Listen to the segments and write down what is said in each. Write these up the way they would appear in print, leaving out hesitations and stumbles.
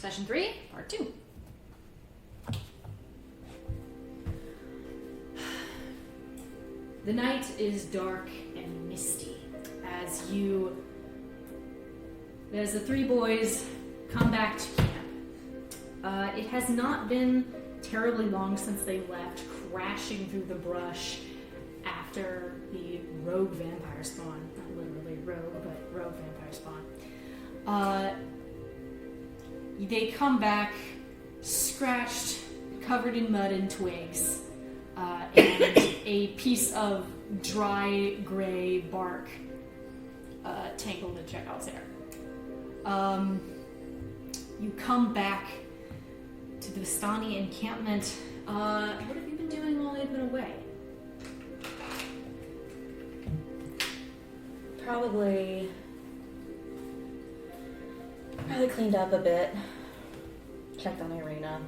Session 3, Part 2. The night is dark and misty as the three boys come back to camp. It has not been terribly long since they left, crashing through the brush after the rogue vampire spawn. Not literally rogue, but rogue vampire spawn. They come back scratched, covered in mud and twigs, and a piece of dry gray bark tangled in Chekhov's hair. You come back to the Vistani encampment. What have you been doing while they've been away? Probably cleaned up a bit. Checked on Ireena.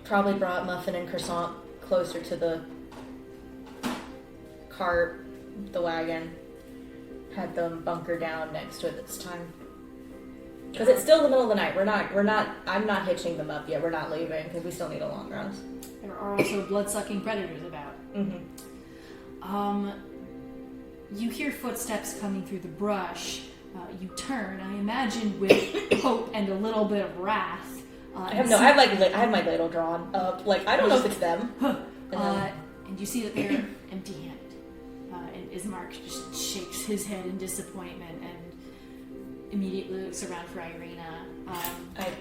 Probably brought muffin and croissant closer to the cart, the wagon. Had them bunker down next to it this time. Because it's still the middle of the night. I'm not hitching them up yet. We're not leaving because we still need a long rest. There are also blood-sucking predators about. Mm-hmm. You hear footsteps coming through the brush. You turn, I imagine, with hope and a little bit of wrath. I have my ladle drawn up. Like, I don't know if it's them. And you see that they're empty-handed. And Ismark just shakes his head in disappointment and immediately looks around for Ireena.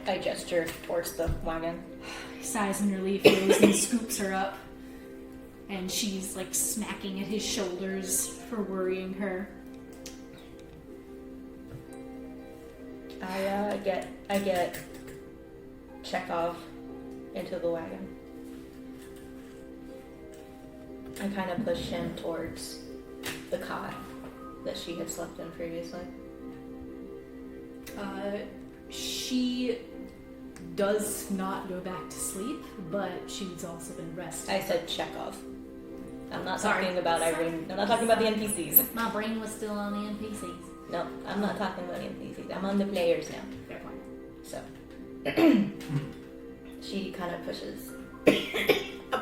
I gesture towards the wagon. He sighs in relief, goes and scoops her up. And she's like smacking at his shoulders for worrying her. I get Chekhov into the wagon. I kind of push him towards the cot that she had slept in previously. She does not go back to sleep, but she's also been resting. I said Chekhov. I'm not talking about Irene. I'm not talking about the NPCs. My brain was still on the NPCs. No, I'm not talking about the NPCs. I'm on the players now. Fair point. So, she kind of pushes.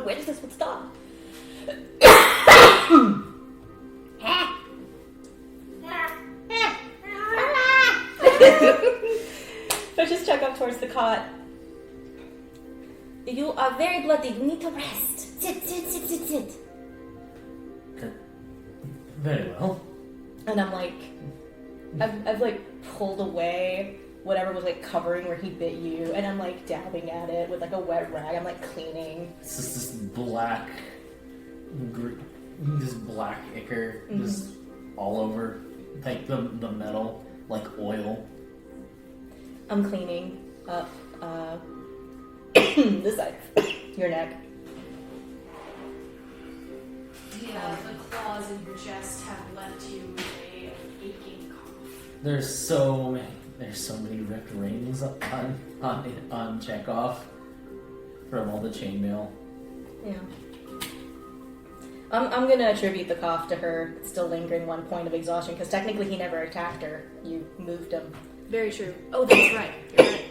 Where does this one stop? Pushes Chekhov towards the cot. You are very bloody. You need to rest. Sit. Very well. And I'm like, I've like pulled away whatever was like covering where he bit you, and I'm like dabbing at it with like a wet rag. I'm like cleaning. It's just this black ichor just all over, like the metal, like oil. I'm cleaning up this side, your neck. Yeah, the claws in your chest have left you with a aching cough. There's so many ripped rings on Chekhov from all the chainmail. Yeah. I'm gonna attribute the cough to her still lingering one point of exhaustion, because technically he never attacked her. You moved him. Very true. Oh, that's right. You're right.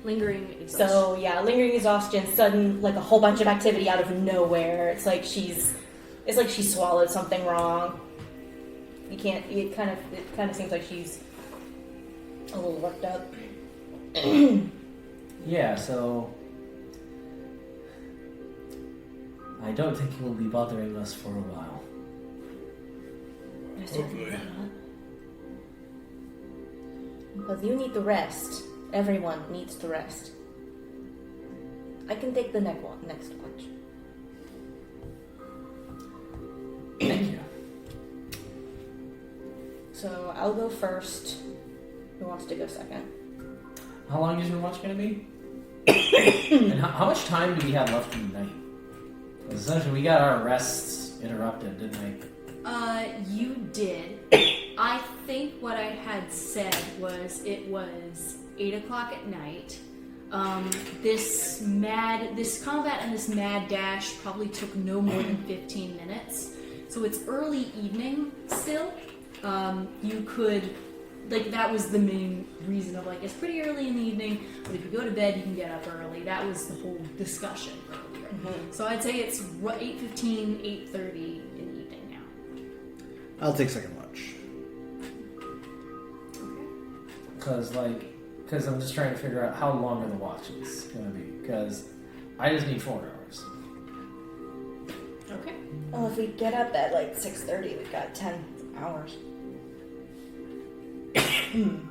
Lingering exhaustion. So yeah, lingering exhaustion, sudden, like a whole bunch of activity out of nowhere. It's like she swallowed something wrong. It kind of seems like she's a little worked up. Yeah, so I don't think he will be bothering us for a while. Hopefully. Because you need to rest. Everyone needs to rest. I can take the next watch. Thank you. So I'll go first. Who wants to go second? How long is your watch going to be? And how much time do we have left in the night? Because essentially we got our rests interrupted, didn't we? You did. I think what I had said was it was 8 o'clock at night. This combat and this mad dash probably took no more than 15 minutes. So it's early evening still. You could like that was the main reason of like it's pretty early in the evening, but if you go to bed you can get up early. That was the whole discussion earlier. So I'd say it's 8:15, 8:30 in the evening now. I'll take second watch. Okay. Because I'm just trying to figure out how long are the watches going to be. Because I just need 4 hours. Okay. Well, if we get up at like 6:30, we've got 10 hours. 10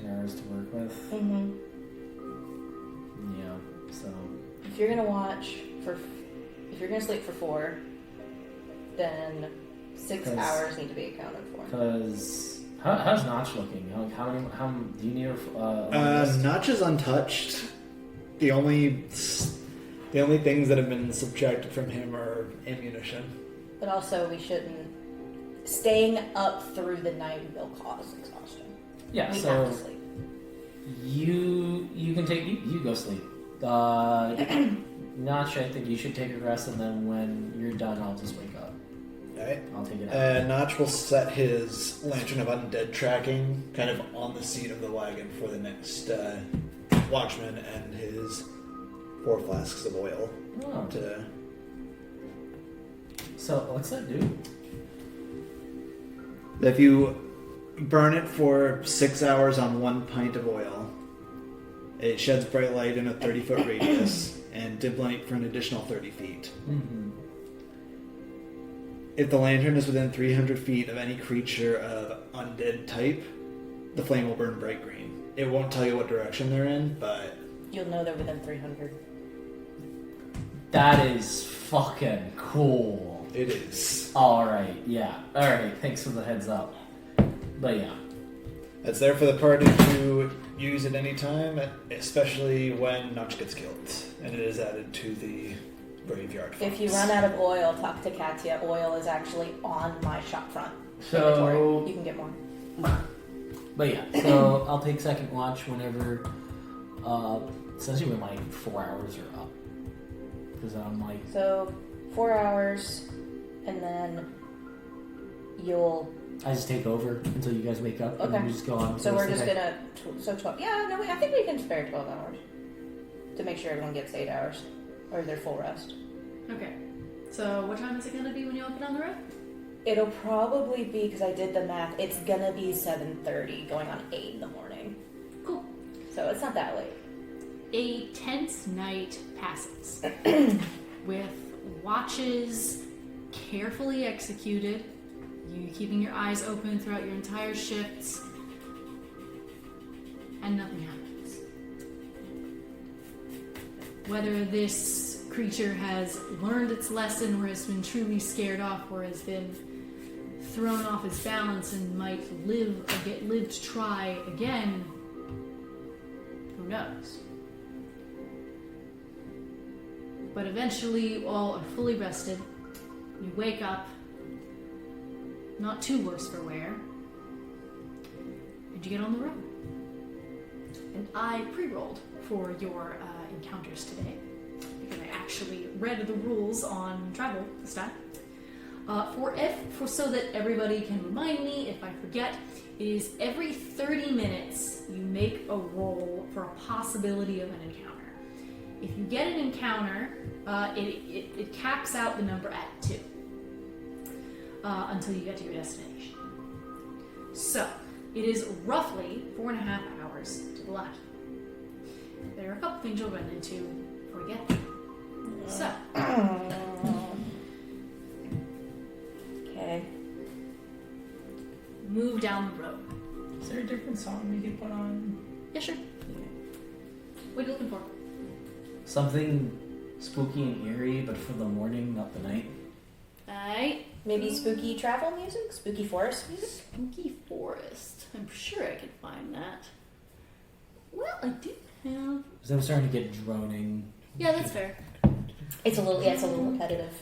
hours to work with. Mm-hmm. Yeah, so... If you're gonna if you're gonna sleep for 4, then 6 hours need to be accounted for. Because... How's Notch looking? Like, how do you need a Notch is untouched. The only things that have been subtracted from him are ammunition. But also, we shouldn't. Staying up through the night will cause exhaustion. Yeah, We so have to sleep. you can take you go sleep. Notch, I think you should take a rest, and then when you're done, I'll just wake up. Alright. I'll take it out. Notch will set his Lantern of Undead tracking kind of on the seat of the wagon for the next watchman and his 4 flasks of oil. Oh. To... So what's that do? If you burn it for 6 hours on 1 pint of oil, it sheds bright light in a 30-foot radius and dim light for an additional 30 feet. Mm-hmm. If the lantern is within 300 feet of any creature of undead type, the flame will burn bright green. It won't tell you what direction they're in, but... You'll know they're within 300. That is fucking cool. It is. Alright, yeah. Alright, thanks for the heads up. But yeah. It's there for the party to use at any time, especially when Notch gets killed. And it is added to the graveyard funds. If you run out of oil, talk to Katya. Oil is actually on my shop front So... inventory. You can get more. But yeah, so I'll take second watch whenever, essentially when my 4 hours are up. Because I'm like... So, 4 hours, and then you'll... I just take over until you guys wake up, and then we just go on. So we're just gonna... So 12... Yeah, no, I think we can spare 12 hours. To make sure everyone gets 8 hours. Or their full rest. Okay. So what time is it gonna be when you open on the road? It'll probably be, because I did the math, it's gonna be 7:30, going on 8 in the morning. Cool. So it's not that late. A tense night passes with watches carefully executed, you keeping your eyes open throughout your entire shifts, and nothing happens. Whether this creature has learned its lesson or has been truly scared off or has been thrown off its balance and might live to try again, who knows? But eventually you all are fully rested. You wake up, not too worse for wear, and you get on the road. And I pre-rolled for your encounters today, because I actually read the rules on travel this time. So that everybody can remind me if I forget, it is every 30 minutes you make a roll for a possibility of an encounter. If you get an encounter, it caps out the number at 2 until you get to your destination. So, it is roughly 4.5 hours to Vallaki. There are a couple things you'll run into before we get there. So. Okay. Move down the road. Is there a different song we could put on? Yeah, sure. What are you looking for? Something spooky and eerie, but for the morning, not the night. Alright. Maybe spooky travel music? Spooky forest music? Spooky forest. I'm sure I can find that. Well, I do have... Because I'm starting to get droning. Yeah, that's fair. It's a little repetitive.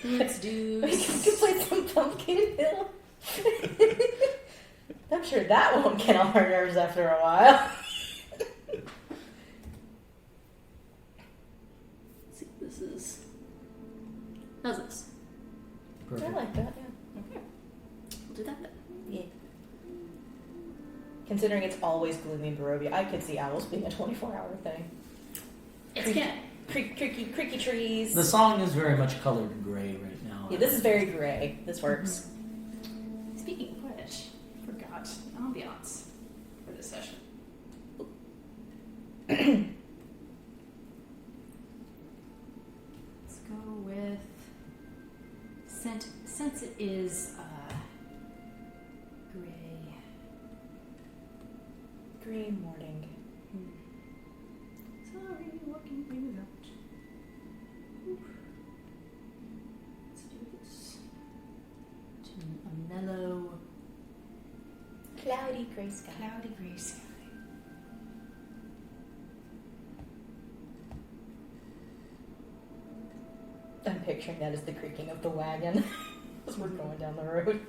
Let's do... We can play some Pumpkin Hill. I'm sure that won't get on our nerves after a while. Let's see, this is How's this? I Perfect. like that, yeah. Okay. We'll do that then. Yeah. Considering it's always gloomy in Barovia, I could see owls being a 24-hour thing. It's good. Creaky trees. The song is very much colored gray right now. Yeah, this is very gray. This works. Speaking of which, I forgot the ambiance for this session. Let's go with since it is gray. Gray morning. Sorry, walking things out. Oof. Let's do this to a mellow, Cloudy gray sky. cloudy gray sky. I'm picturing that as the creaking of the wagon as we're going down the road.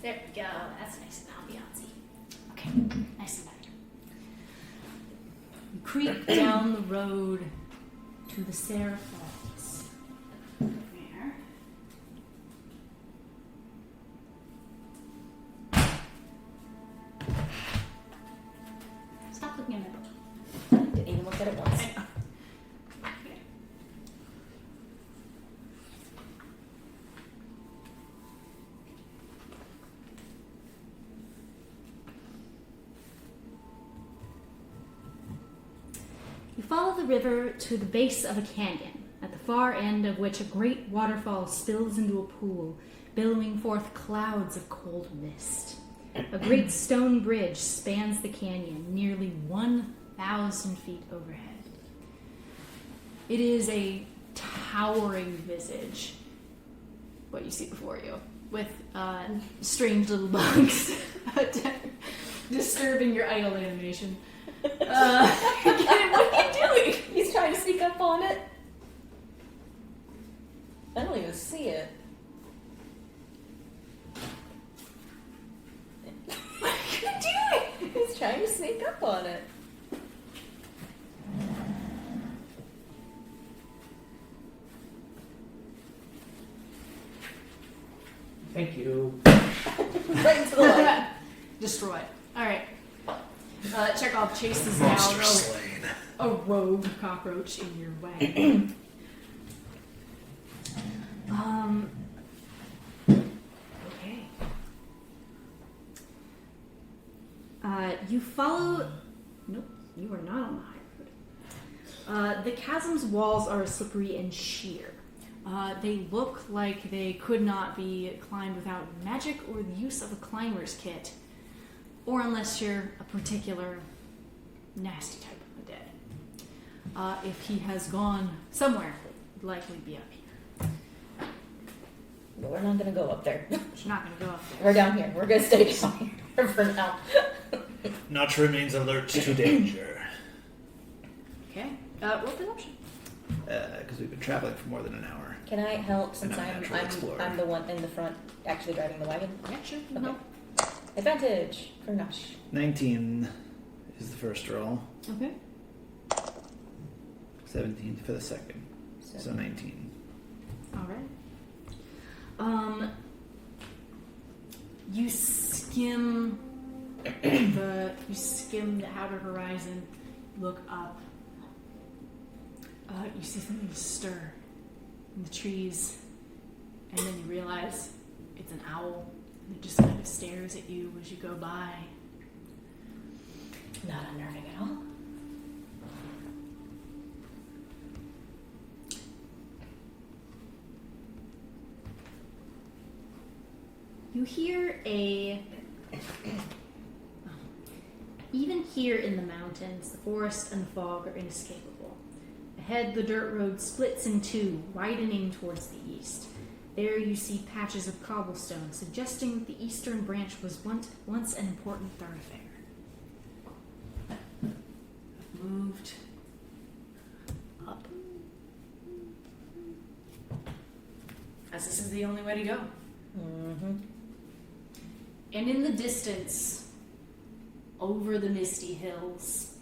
There we go. That's nice and ambiance-y. Okay, nice and better. You creep down the road to the Sarah Falls. There. Stop looking at my book. Didn't even look at it once. I know. Okay. You follow the river to the base of a canyon, at the far end of which a great waterfall spills into a pool, billowing forth clouds of cold mist. A great stone bridge spans the canyon, nearly 1,000 feet overhead. It is a towering visage, what you see before you, with strange little bugs disturbing your idle animation. What are you doing? He's trying to sneak up on it. I don't even see it. What are you doing? He's trying to sneak up on it. Thank you. Right into the light. Destroyed. Alright. Chekhov chases Monster down slain. a rogue cockroach in your way. Okay. You follow. Nope, you are not on the high road. The chasm's walls are slippery and sheer. They look like they could not be climbed without magic or the use of a climber's kit, or unless you're a particular nasty type of a dead. If he has gone somewhere, he'd likely be up here. But we're not gonna go up there. But you're not going to go up there. We're down here. We're gonna stay down here for now. Notch remains alert to danger. Okay. Roll perception. Because we've been traveling for more than an hour. Can I help since And I'm a natural explorer. I'm the one in the front actually driving the wagon? Yeah, sure. Okay. No. Advantage for Gnoch. 19 is the first roll. Okay. 17 for the second. So 19. All right. You skim the outer horizon, look up. You see something stir in the trees, and then you realize it's an owl, and it just kind of stares at you as you go by. Not unnerving at all. You hear even here in the mountains, the forest and the fog are inescapable. Ahead, the dirt road splits in two, widening towards the east. There you see patches of cobblestone, suggesting that the eastern branch was once an important thoroughfare. Moved up. as this is the only way to go. Mm-hmm. And in the distance, over the misty hills,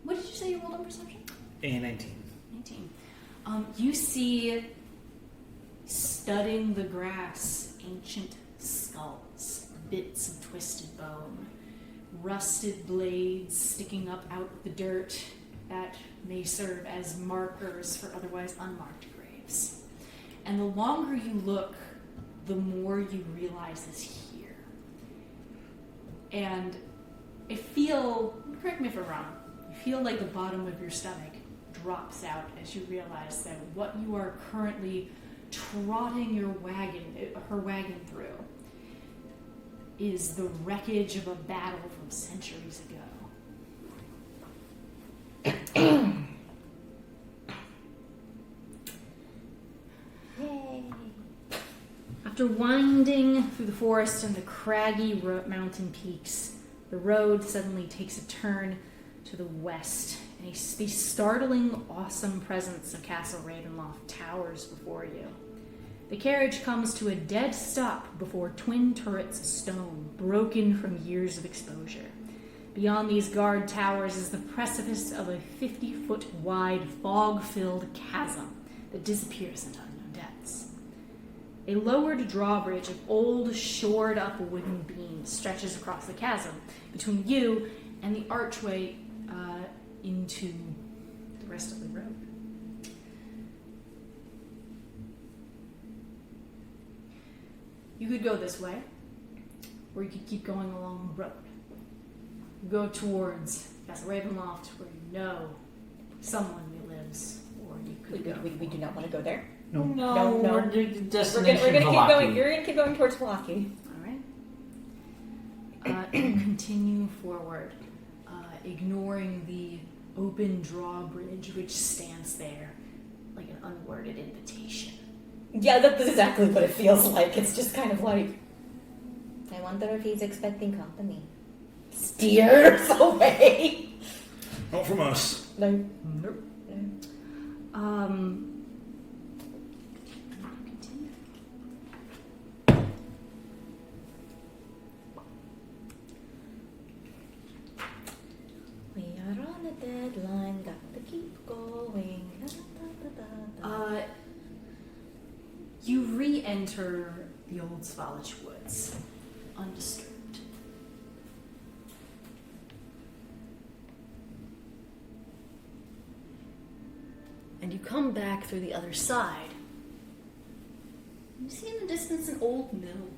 what did you say you rolled on perception? A 19. 19. You see, studding the grass, ancient skulls, bits of twisted bone, rusted blades sticking up out of the dirt that may serve as markers for otherwise unmarked graves. And the longer you look, the more you realize is here. And I feel, correct me if I'm wrong, you feel like the bottom of your stomach drops out as you realize that what you are currently trotting her wagon through is the wreckage of a battle from centuries ago. Yay. After winding through the forest and the craggy mountain peaks, the road suddenly takes a turn to the west, and the startling, awesome presence of Castle Ravenloft towers before you. The carriage comes to a dead stop before twin turrets of stone, broken from years of exposure. Beyond these guard towers is the precipice of a 50-foot wide, fog-filled chasm that disappears into unknown depths. A lowered drawbridge of old, shored-up wooden beams stretches across the chasm between you and the archway into the rest of the road. You could go this way, or you could keep going along the road. You go towards Castle Ravenloft, where you know someone lives, or you could go. We do not want to go there. No. No. We're We're destination gonna keep Vallaki. going. You're gonna keep going towards Vallaki. All right. You continue forward, ignoring the open drawbridge which stands there like an unworded invitation. Yeah, that's exactly what it feels like. It's just kind of like, I wonder if he's expecting company. Steers away. Not from us. No. Nope. Continue. We are on a deadline, got to keep going. You re-enter the old Svalich woods, undisturbed. And you come back through the other side. You see in the distance an old mill.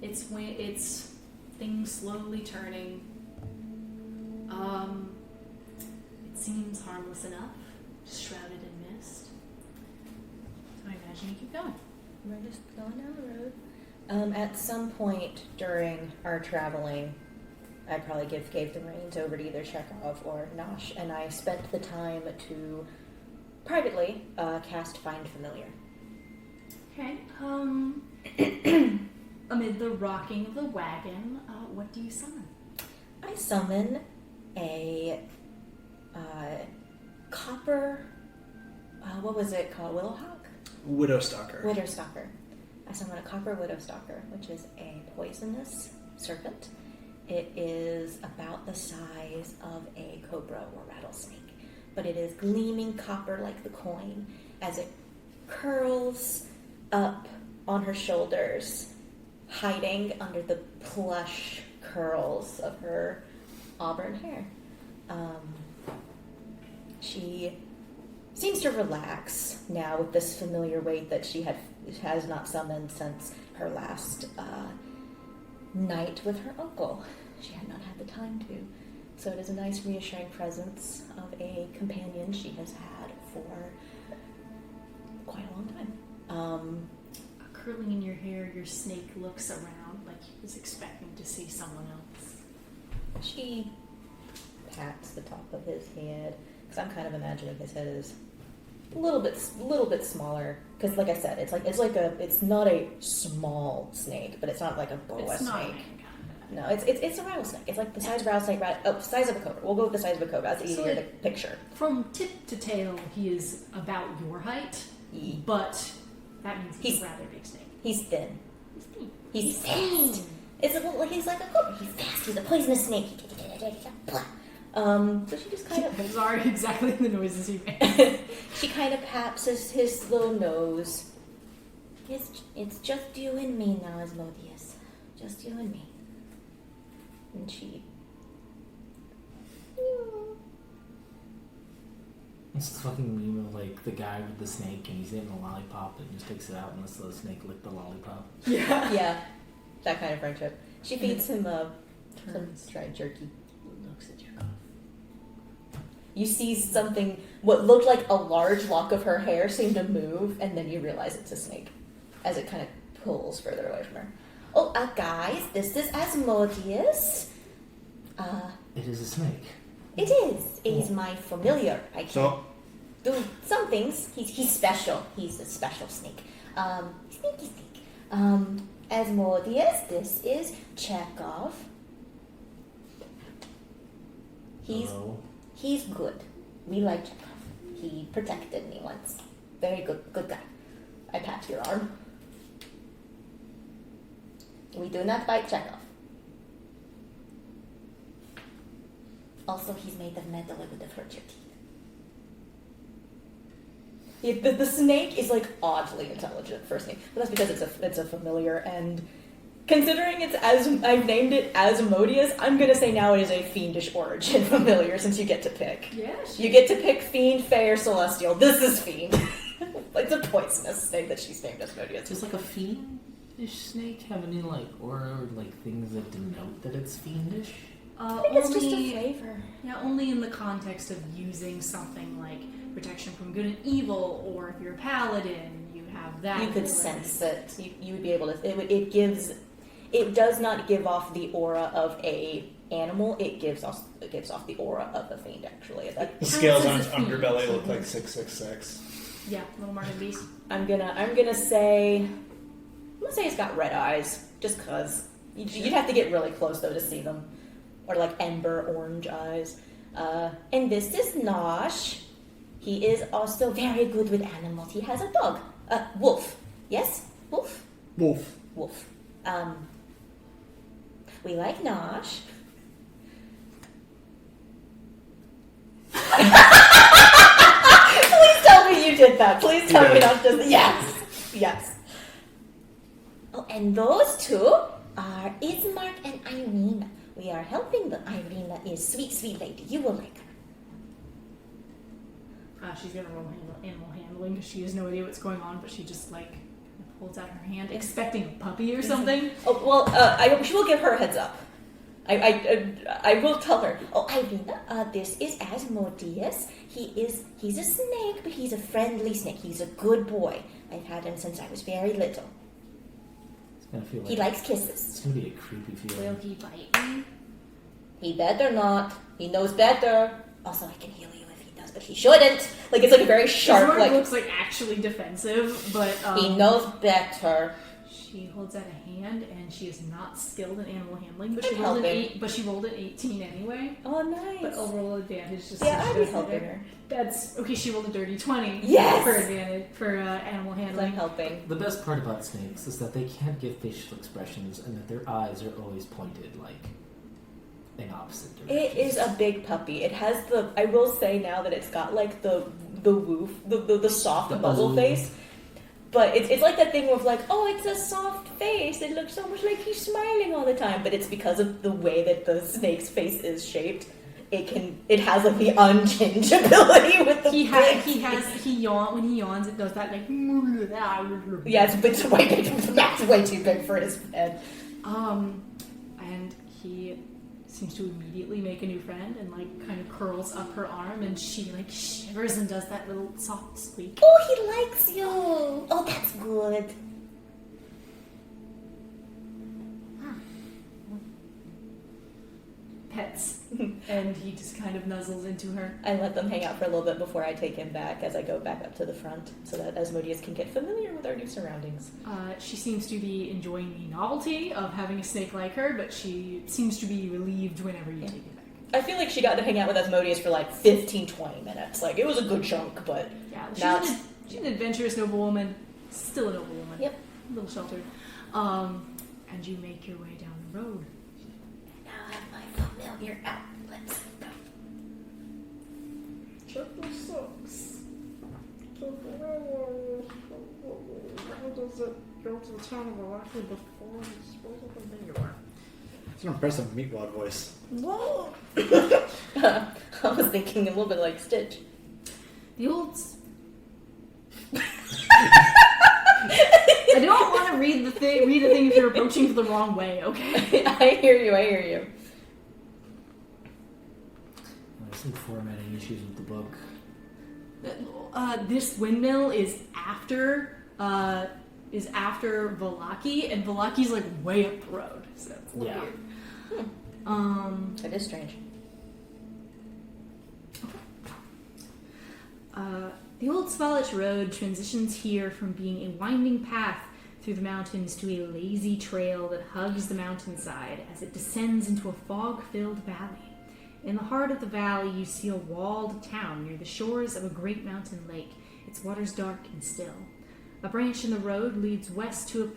It's things slowly turning. It seems harmless enough, shrouded in mist. So I imagine you keep going. We're just going down the road. At some point during our traveling, I probably gave the reins over to either Chekhov or Gnoch, and I spent the time to privately cast Find Familiar. Okay. Amid the rocking of the wagon, what do you summon? I summon a copper. What was it called? Willowhawk? Widowstalker. Widowstalker. I summon a copper Widowstalker, which is a poisonous serpent. It is about the size of a cobra or rattlesnake, but it is gleaming copper like the coin as it curls up on her shoulders, hiding under the plush curls of her auburn hair. She seems to relax now with this familiar weight that she has not summoned since her last night with her uncle. She had not had the time to. So it is a nice reassuring presence of a companion she has had for quite a long time. Curling in your hair, your snake looks around like he was expecting to see someone else. She pats the top of his head, because I'm kind of imagining his head is a little bit smaller. Because, like I said, it's not a small snake, but it's not like a boa It's not snake. any kind No, it's a rattlesnake. It's like the size of a rattlesnake, size of a cobra. We'll go with the size of a cobra. That's easier to picture. From tip to tail, he is about your height, but that means he's a rather big snake. He's thin. He's fast. Thin. He's like a cobra. He's fast. He's a poisonous snake. So she just kind of... Those are exactly the noises he makes. She kind of paps his little nose. It's just you and me now, Asmodeus. Just you and me. And she... It's the fucking meme of like the guy with the snake and he's eating a lollipop and just takes it out and lets the snake lick the lollipop. Yeah. Yeah. That kind of friendship. She feeds him some dried jerky. Looks at Chekhov. You see something, what looked like a large lock of her hair seem to move, and then you realize it's a snake as it kind of pulls further away from her. Oh, guys, this is Asmodeus. It is a snake. It is. It is my familiar. I can So, do some things. He's special. He's a special snake. Sneaky snake. Asmodeus, this is Chekhov. He's good. We like Chekhov. He protected me once. Very good guy. I pat your arm. We do not bite Chekhov. Also, he's made of metal. It would have hurt your teeth. The snake is like oddly intelligent for a snake, but that's because it's a familiar, and considering I've named it Asmodeus, I'm gonna say now it is a fiendish origin familiar since you get to pick. Yes. You get to pick fiend, fae, or celestial. This is fiend. It's a poisonous snake that she's named Asmodeus. Does like a fiendish snake have any like aura or like things that denote that it's fiendish? I think it's just a flavor. Yeah, only in the context of using something like protection from good and evil, or if you're a paladin, you have that. You could sense it. You would be able to. It does not give off the aura of a animal. It gives off the aura of a fiend. Actually, the scales on Counts its as a fiend. underbelly look like 666. Yeah, little market beast. I'm gonna say it's got red eyes, just cause you'd have to get really close though to see them, or like ember orange eyes. And this is Gnoch. He is also very good with animals. He has a dog, wolf. Yes, wolf. Wolf. We like Gnoch. Please tell me you did that. Please tell me not just yes. Oh, and those two are Ismark and Ireena. We are helping them. Ireena is sweet lady. You will like her. She's gonna roll animal handling because she has no idea what's going on, but she just like holds out her hand, expecting a puppy or something. Oh well, she will give her a heads up. I will tell her. Oh, Ireena, this is Asmodeus. He's a snake, but he's a friendly snake. He's a good boy. I've had him since I was very little. It's gonna feel like He likes kisses. It's gonna be a creepy feeling. Will he bite me? He better not. He knows better. Also, I can heal you if he does, but he shouldn't. Like it's like a very sharp. His word looks like actually defensive, but he knows better. She holds out a hand, and she is not skilled in animal handling, but I'm she rolled an helping. But she rolled an 18 anyway. Oh, nice. But overall advantage just Yeah, so I'd she be doesn't helping do- her. That's okay. She rolled a dirty 20. Yes! For advantage for animal I'm handling. helping. The best part about snakes is that they can't give facial expressions and that their eyes are always pointed like in opposite directions. It is a big puppy. It has the. I will say now that it's got like the woof, the soft The muzzle ooh. face. But it's like that thing with like, oh, it's a soft face. It looks so much like he's smiling all the time. But it's because of the way that the snake's face is shaped. It has like the unchanged ability with the He yawn when he yawns. It does that like. Yeah, it's way big. That's way too big for his head. And he seems to immediately make a new friend and like kind of curls up her arm, and she like shivers and does that little soft squeak. Oh, he likes you. Oh, that's good. pets. And he just kind of nuzzles into her. I let them hang out for a little bit before I take him back as I go back up to the front so that Asmodeus can get familiar with our new surroundings. She seems to be enjoying the novelty of having a snake like her, but she seems to be relieved whenever you take it back. I feel like she got to hang out with Asmodeus for like 15-20 minutes. Like, it was a good chunk, but Yeah, she's an adventurous noblewoman. Still a noblewoman. Yep. A little sheltered. And you make your way down the road. now I have my familiar out. Let's go. Check the socks. How does it go to the town of Vallaki before it's supposed to be anywhere? It's an impressive meatwad voice. Whoa! I was thinking a little bit like Stitch. The old... I don't want to read the thing if you're approaching it the wrong way, okay? I hear you. There's some formatting issues with the book. This windmill is after Vallaki, and Vallaki's like way up the road, so it's a little weird. It is strange. The old Svalich Road transitions here from being a winding path through the mountains to a lazy trail that hugs the mountainside as it descends into a fog-filled valley. In the heart of the valley, you see a walled town near the shores of a great mountain lake, its waters dark and still. A branch in the road leads west to a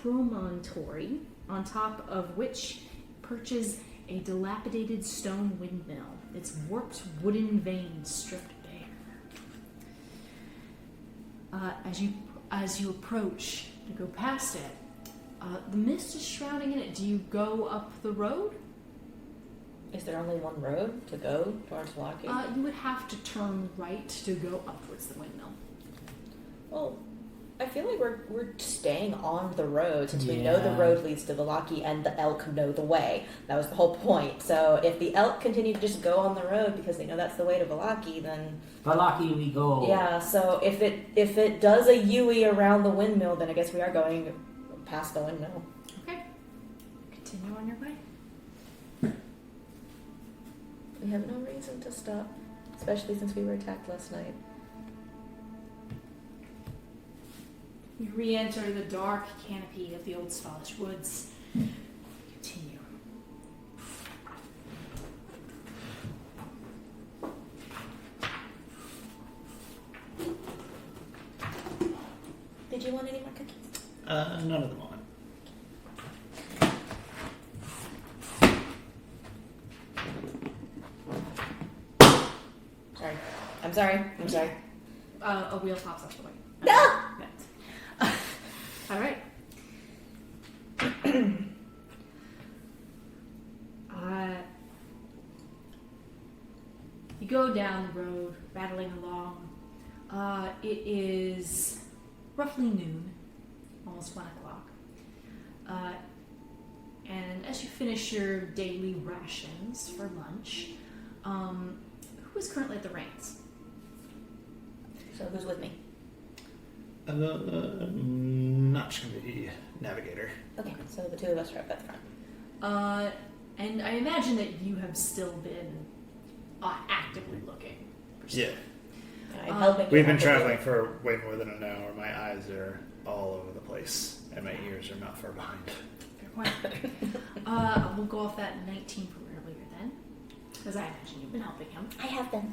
promontory, on top of which perches a dilapidated stone windmill, its warped wooden vanes stripped bare. As you approach to go past it, the mist is shrouding in it. Do you go up the road? Is there only one road to go towards Vallaki? You would have to turn right to go up towards the windmill. Well, I feel like we're staying on the road since we know the road leads to Vallaki and the elk know the way. That was the whole point. So if the elk continue to just go on the road because they know that's the way to Vallaki, then Vallaki we go. yeah. So if it does a U-ey around the windmill, then I guess we are going past the windmill. Okay. Continue on your way. We have no reason to stop, especially since we were attacked last night. You re-enter the dark canopy of the old Svalich woods. Continue. Did you want any more cookies? None at the moment. Sorry. I'm sorry. A wheel pops up the way. No! All right. You go down the road, rattling along. It is roughly noon, almost 1 o'clock. And as you finish your daily rations for lunch, who is currently at the reins? So who's with me? Notch can be navigator. Okay, so the two of us are up at the front. And I imagine that you have still been actively looking. Yeah. I'm helping. We've been traveling for way more than an hour. My eyes are all over the place, and my ears are not far behind. Fair point. We'll go off that 19 from earlier then, because I imagine you've been helping him. I have been.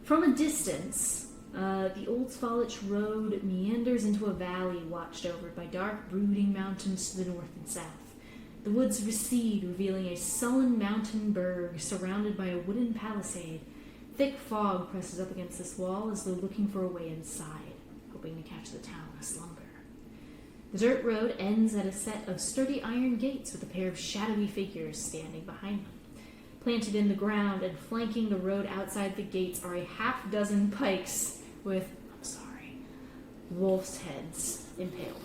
From a distance, the old Svalich road meanders into a valley watched over by dark, brooding mountains to the north and south. The woods recede, revealing a sullen mountain berg surrounded by a wooden palisade. Thick fog presses up against this wall as though looking for a way inside, hoping to catch the town in a slumber. The dirt road ends at a set of sturdy iron gates with a pair of shadowy figures standing behind them. Planted in the ground and flanking the road outside the gates are a half-dozen pikes with, wolf's heads impaled.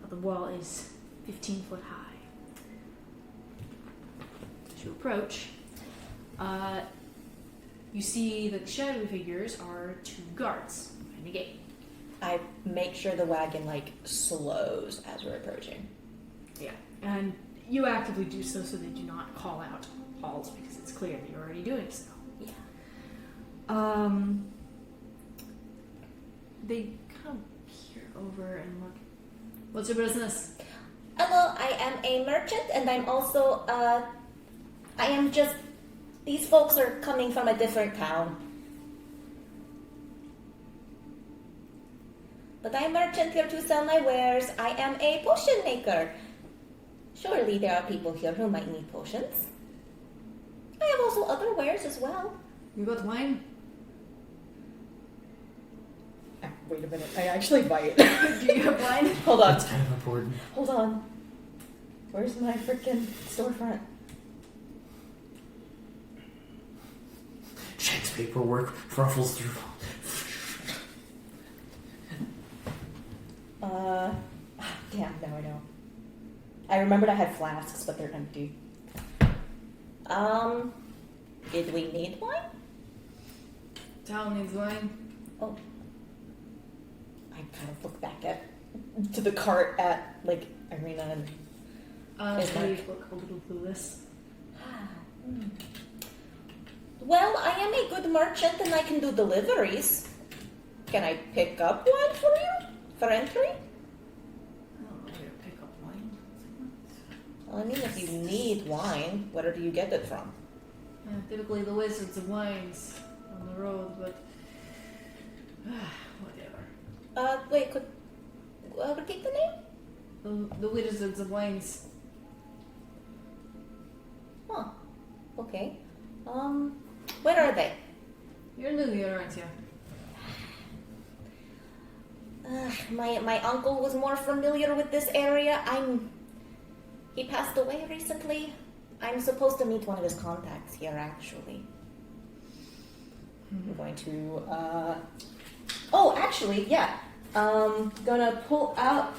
The wall is 15 foot high. As you approach, you see that the shadowy figures are two guards behind the gate. I make sure the wagon like slows as we're approaching. Yeah, and you actively do so they do not call out halt because it's clear that you're already doing so. Yeah. They kind of peer over and look. What's your business? Well, I am a merchant, and I'm also I am just. These folks are coming from a different town. But I'm a merchant here to sell my wares. I am a potion maker. Surely there are people here who might need potions. I have also other wares as well. You got wine? Wait a minute, I actually bite. Do you have wine? Hold on. That's kind of important. Hold on. Where's my freaking storefront? Checks paperwork, ruffles through. Damn, no I don't. I remembered I had flasks, but they're empty. Did we need one? Town needs wine. Oh. I kind of look back to the cart at, like, Ireena and... Is They Mark- look a little clueless. Well, I am a good merchant and I can do deliveries. Can I pick up one for you? For entry? I don't know where to pick up wine. Well, I mean, if you need wine, where do you get it from? Typically the wizards of wines on the road, but whatever. Wait, could... repeat the name? The wizards of wines. Huh. Okay. Where are they? You're new here, aren't you? My uncle was more familiar with this area. He passed away recently. I'm supposed to meet one of his contacts here, actually. I'm going to, Oh, actually, yeah. Gonna pull out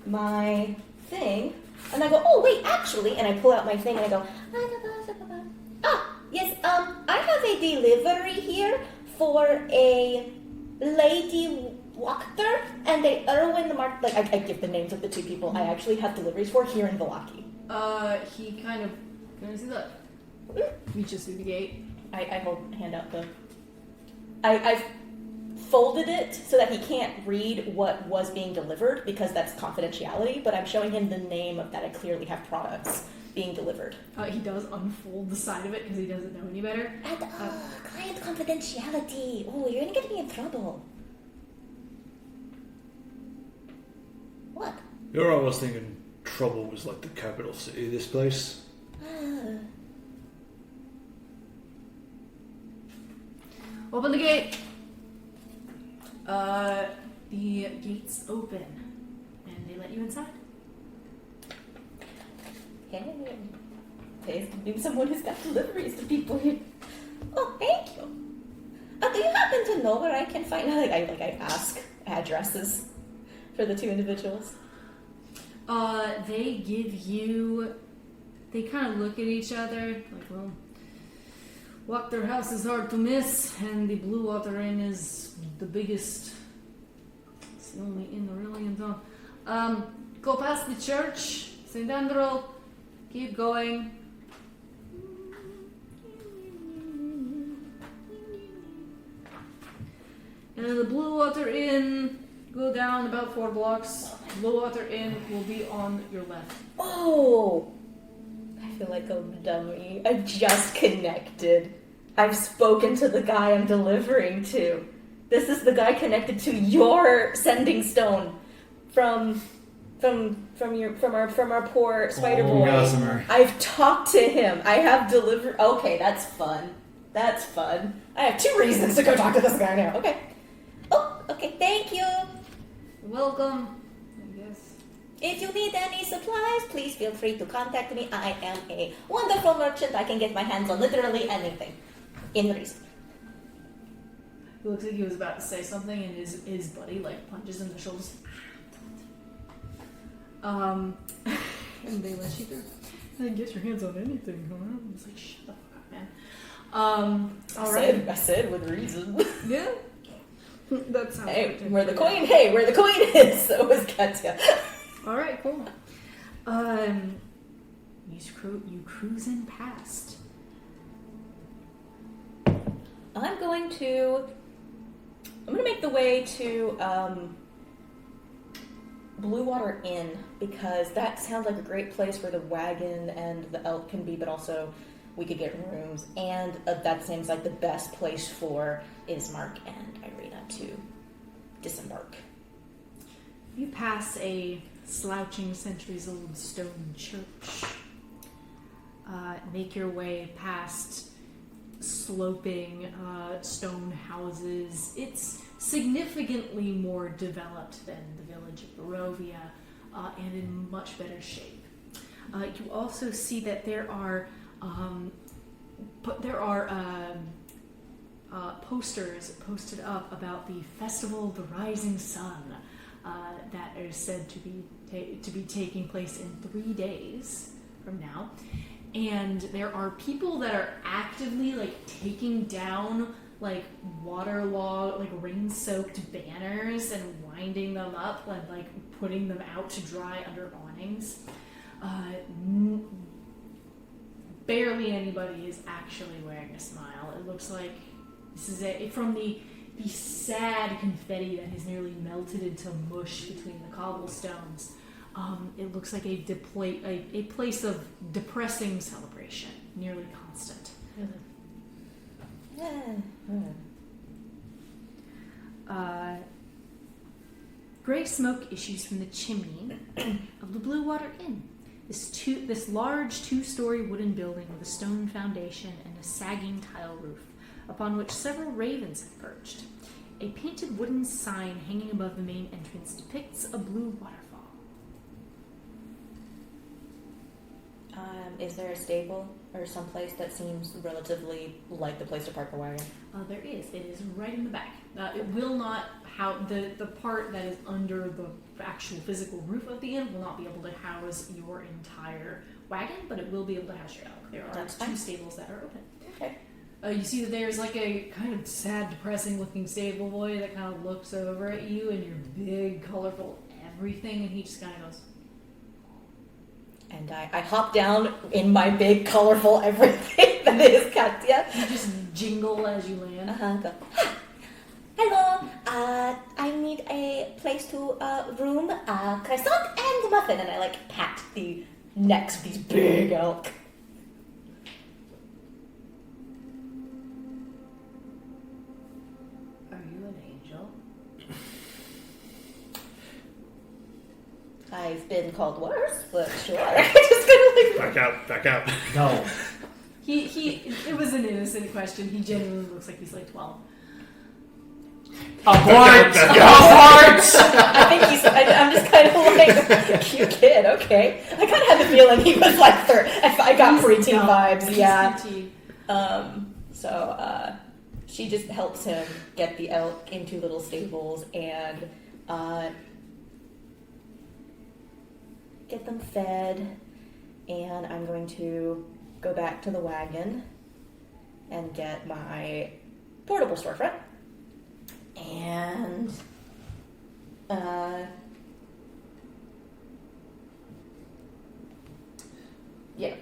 my thing, and I go, oh, wait, actually, and I pull out my thing, and I go, yes, I have a delivery here for a lady Wachter and a Urwin like, I give the names of the two people I actually have deliveries for here in Vallaki. He kind of... Can I see that? Reaches through the gate. I hand out the... I've folded it so that he can't read what was being delivered because that's confidentiality, but I'm showing him the name of that I clearly have products being delivered. He does unfold the side of it because he doesn't know any better. And, client confidentiality. Oh, you're gonna get me in trouble. What? You're always thinking trouble was like the capital city of this place. Open the gate! The gates open, and they let you inside. Hey, maybe someone who's got deliveries to people here. Oh, thank you. Do you happen to know where I can find? I ask addresses for the two individuals. They give you... They kind of look at each other, like, well... Wachter House is hard to miss, and the Blue Water Inn is the biggest. It's the only inn really in town. Go past the church, St. Andrew, keep going. And the Blue Water Inn, go down about 4 blocks. Blue Water Inn will be on your left. Oh! I feel like a dummy. I just connected. I've spoken to the guy I'm delivering to. This is the guy connected to your sending stone from our poor spider boy. Gossamer. I've talked to him. I have delivered. Okay, that's fun. That's fun. I have 2 reasons to go talk to this guy now. Okay. Oh, okay. Thank you. Welcome, I guess. If you need any supplies, please feel free to contact me. I am a wonderful merchant. I can get my hands on literally anything. In reason. He looks like he was about to say something, and his buddy like punches him in the shoulders. And they let you through. And get your hands on anything, huh? It's like, shut the fuck up, man. All right. I said with reason. Yeah. That sounds Hey, like where the queen? Hey, where the queen is? So is Katya. All right, cool. You cruising past. I'm gonna make the way to Blue Water Inn, because that sounds like a great place where the wagon and the elk can be, but also we could get rooms, and that seems like the best place for Ismark and Ireena to disembark. You pass a slouching centuries-old stone church. Make your way past sloping stone houses. It's significantly more developed than the village of Barovia, and in much better shape. You also see that there are posters posted up about the Festival of the Rising Sun that is said to be taking place in 3 days from now. And there are people that are actively taking down waterlogged, rain-soaked banners and winding them up and putting them out to dry under awnings. Barely anybody is actually wearing a smile. It looks like this is from the sad confetti that has nearly melted into mush between the cobblestones. It looks like a place of depressing celebration, nearly constant. Gray smoke issues from the chimney of the Blue Water Inn. This large two-story wooden building with a stone foundation and a sagging tile roof, upon which several ravens have perched. A painted wooden sign hanging above the main entrance depicts a blue waterfall. Is there a stable or someplace that seems relatively like the place to park a wagon? There is. It is right in the back. It will not the part that is under the actual physical roof of the inn will not be able to house your entire wagon, but it will be able to house your elk. There are two stables that are open. Okay. You see that there's a kind of sad, depressing-looking stable boy that kind of looks over at you and your big, colorful everything, and he just kind of goes. And I hop down in my big, colorful everything that is Katya. You just jingle as you land. Go, hello, I need a place to room, croissant and muffin. And I pat the necks of these big elk. Are you an angel? I've been called worse, but sure. Just kind of Back out. No. It was an innocent question. He genuinely looks like he's 12. Abort! Abort! I think I'm just kind of cute kid, okay. I kind of had the feeling he was I got preteen vibes, yeah. So she just helps him get the elk into little stables and get them fed, and I'm going to go back to the wagon and get my portable storefront. And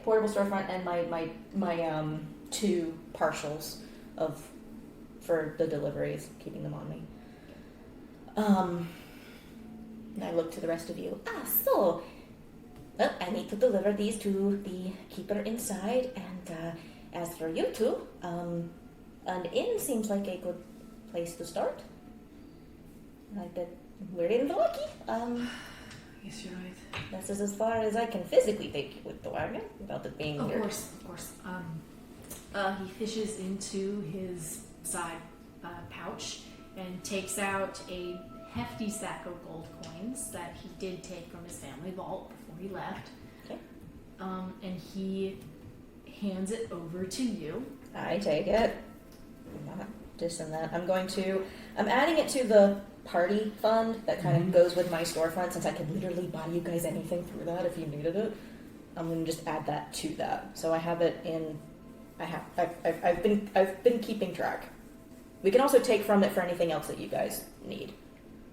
portable storefront and my 2 partials for the deliveries, keeping them on me. And I look to the rest of you. So well, I need to deliver these to the keeper inside, and as for you two, an inn seems like a good place to start. I bet we're in Vallaki. Yes, you're right. This is as far as I can physically take you with the wagon without it being weird. Of course. He fishes into his side pouch and takes out a hefty stack of gold coins that he did take from his family vault before he left. Okay. And he hands it over to you. I take it. I'm not dissing that. I'm adding it to the party fund that kind of goes with my storefront, since I could literally buy you guys anything through that if you needed it. I'm going to just add that to that. So I have it in. I've been keeping track. We can also take from it for anything else that you guys need.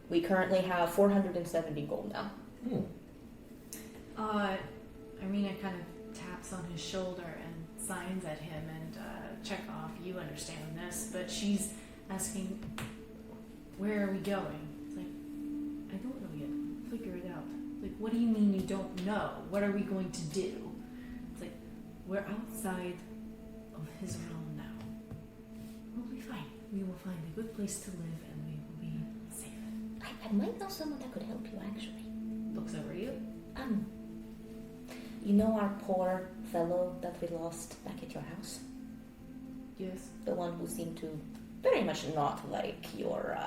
We currently have 470 gold now. Ireena kind of taps on his shoulder and signs at him, and Chekhov, you understand this, but she's asking, where are we going? It's like, I don't know yet. Figure it out. Like, what do you mean you don't know? What are we going to do? It's like, we're outside of his realm now. We'll be fine. We will find a good place to live, and we will be safe. I might know someone that could help you, actually. Looks over you. You know our poor fellow that we lost back at your house? Yes. The one who seemed to very much not like your,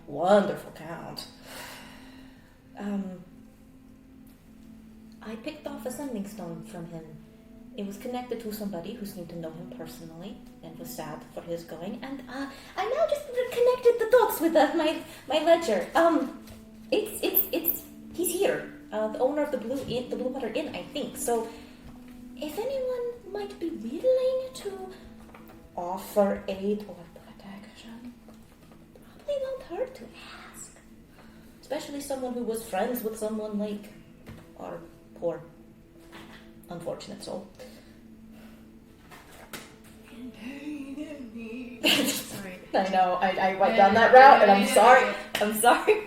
wonderful count. I picked off a sending stone from him. It was connected to somebody who seemed to know him personally and was sad for his going, and I now just connected the dots with my ledger. He's here. The owner of the Blue Water Inn, I think. So, if anyone might be willing to offer aid or protection, probably won't hurt to ask. Especially someone who was friends with someone like our poor, unfortunate soul. Sorry. I know, I went down that route, and I'm sorry. I'm sorry.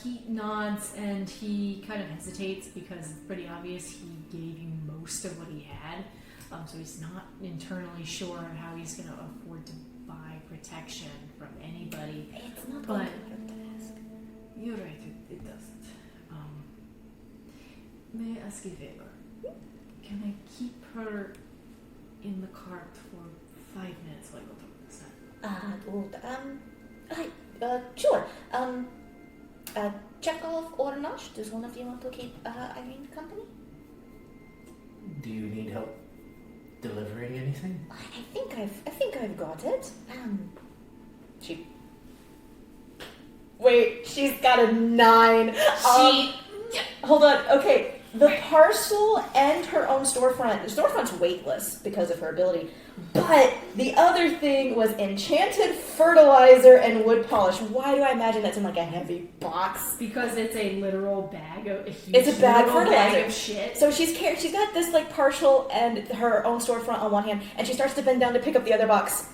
He nods and he kind of hesitates because it's pretty obvious he gave you most of what he had. So he's not internally sure of how he's going to afford to buy protection from anybody. It's not But going to hurt to ask. you're right, it doesn't. May I ask a favor? Can I keep her in the cart for 5 minutes while I go talk to this guy? Sure. Chekhov or Gnoch, does one of you want to keep Ireena company? Do you need help delivering anything? I think I've got it. Wait, she's got a 9. Hold on. Okay, the parcel and her own storefront. The storefront's weightless because of her ability, but the other thing was enchanted fertilizer and wood polish. Why do I imagine that's in like a heavy box? Because it's a literal bag of It's a bag of literal fertilizer. bag of shit. So she's got this like partial and her own storefront on one hand, and she starts to bend down to pick up the other box,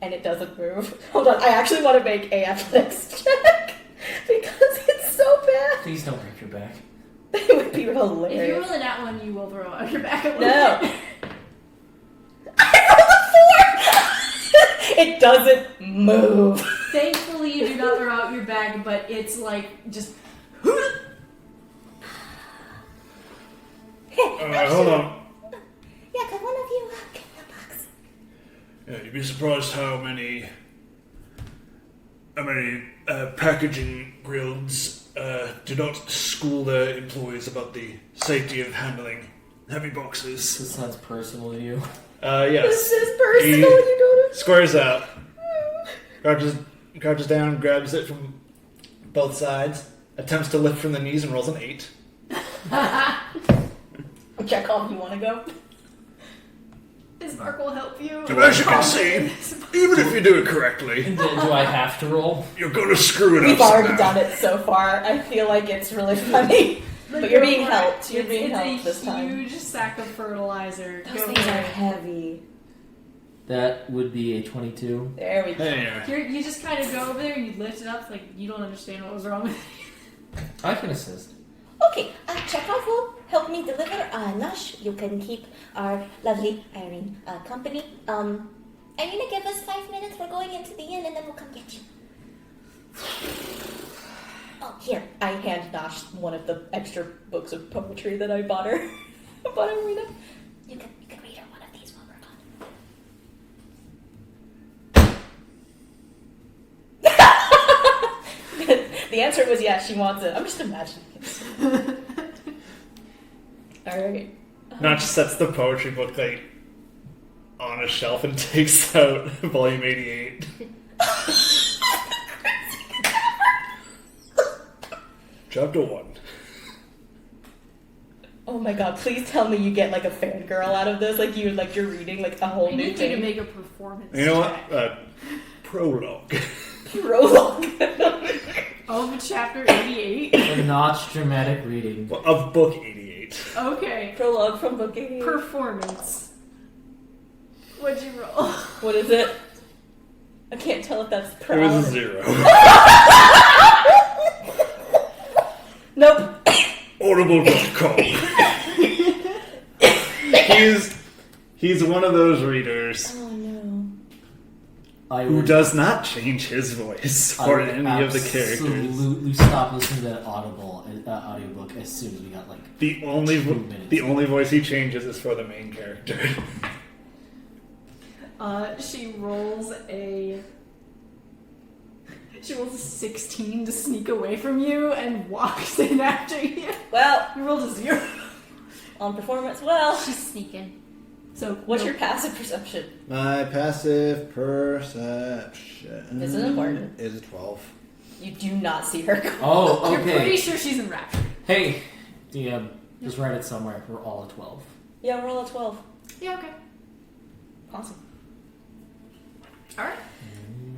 and it doesn't move. Hold on, I actually want to make a athletics check because it's so bad. Please don't break your back. It would be hilarious. If you roll that one, you will throw out your back a little No. bit. I rolled a 4! It doesn't move. Thankfully, you do not throw out your bag, but it's like just. Hold on. Yeah, could one of you get the box? Yeah, you'd be surprised how many packaging guilds do not school their employees about the safety of handling heavy boxes. This sounds personal to you. Yes. This is personal, He you know. squares out, crouches down, grabs it from both sides, attempts to lift from the knees and rolls an 8. Chekhov, you want to go? His mark will help you. As you can see, even if you do it correctly, Do I have to roll? you're going to screw it We've up already somehow. done it so far. I feel like it's really funny. But you're being helped. You're being helped It's this a time. huge sack of fertilizer. Those Go things for are it. heavy. That would be a 22. There we go. Anyway, You just kind of go over there and you lift it up. It's like you don't understand what was wrong with it. I can assist. Okay, Chekhov will help me deliver. Gnoch, you can keep our lovely Ireena company. Ireena, give us 5 minutes. We're going into the inn and then we'll come get you. Oh, here. I hand Gnoch one of the extra books of poetry that I bought her. Bought Ireena. You can read her one of these while we're gone. The answer was yes, she wants it. I'm just imagining it. Alright. Notch sets the poetry book like on a shelf and takes out volume 88. Chapter 1. Oh my god, please tell me you get like a fangirl out of this. Like you're reading like a whole I new need you to thing. make a performance You know check. what? Prologue. Prologue. Of chapter 88. A notch dramatic reading. Of book 88. Okay. Prologue from book 88. Performance. What'd you roll? What is it? I can't tell if that's It proud. was a 0. Nope. Audible.com. He's one of those readers Oh no. who does not change his voice for any of the characters. Absolutely stop listening to that audiobook as soon as we got like The only 2 minutes. the only voice he changes is for the main character. She rolls a 16 to sneak away from you and walks in after you. Well, You rolled a 0. on performance, well. She's sneaking. So What's your passive perception? My passive perception. This is important. Is 12. You do not see her. Oh, You're pretty okay. sure she's enraptured. Hey, DM, just write it somewhere. We're all at 12. Yeah, we're all at 12. Yeah, okay. Awesome. Alright.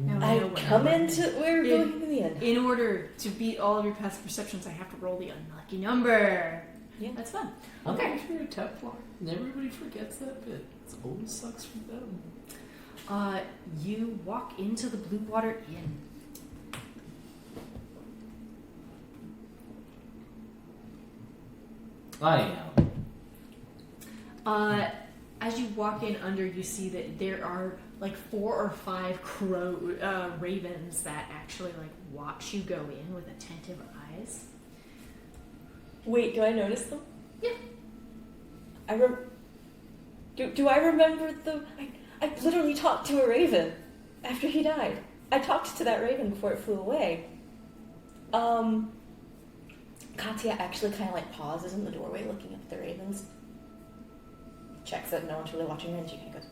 Now we know I what come number. into we're In- going to the end. In order to beat all of your passive perceptions, I have to roll the unlucky number. Yeah. That's fun. Okay. If you're a Templar, and everybody forgets that bit. It always sucks for them. You walk into the Blue Water Inn. I am. As you walk in under, you see that there are like 4 or 5 ravens that actually like watch you go in with attentive eyes. Wait, do I notice them? Yeah. Do I remember I literally talked to a raven after he died. I talked to that raven before it flew away. Katya actually kind of like pauses in the doorway looking up at the ravens. Checks that no one's really watching her and she kind of goes...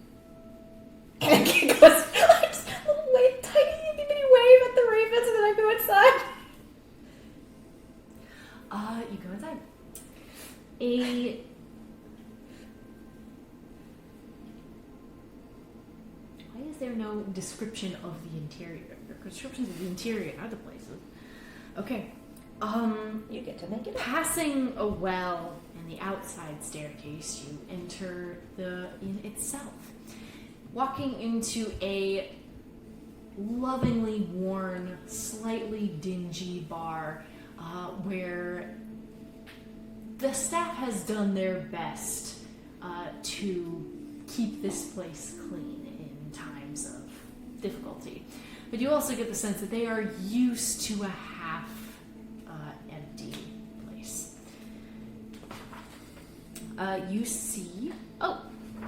And she goes, like, just a little wave, tiny itty bitty wave at the ravens and then I go inside. You go inside. Why is there no description of the interior? Descriptions of the interior in other places. Okay. You get to make it up. Passing a well and the outside staircase, you enter the inn itself. Walking into a lovingly worn, slightly dingy bar where the staff has done their best to keep this place clean in times of difficulty. But you also get the sense that they are used to a half empty place. You see... Oh,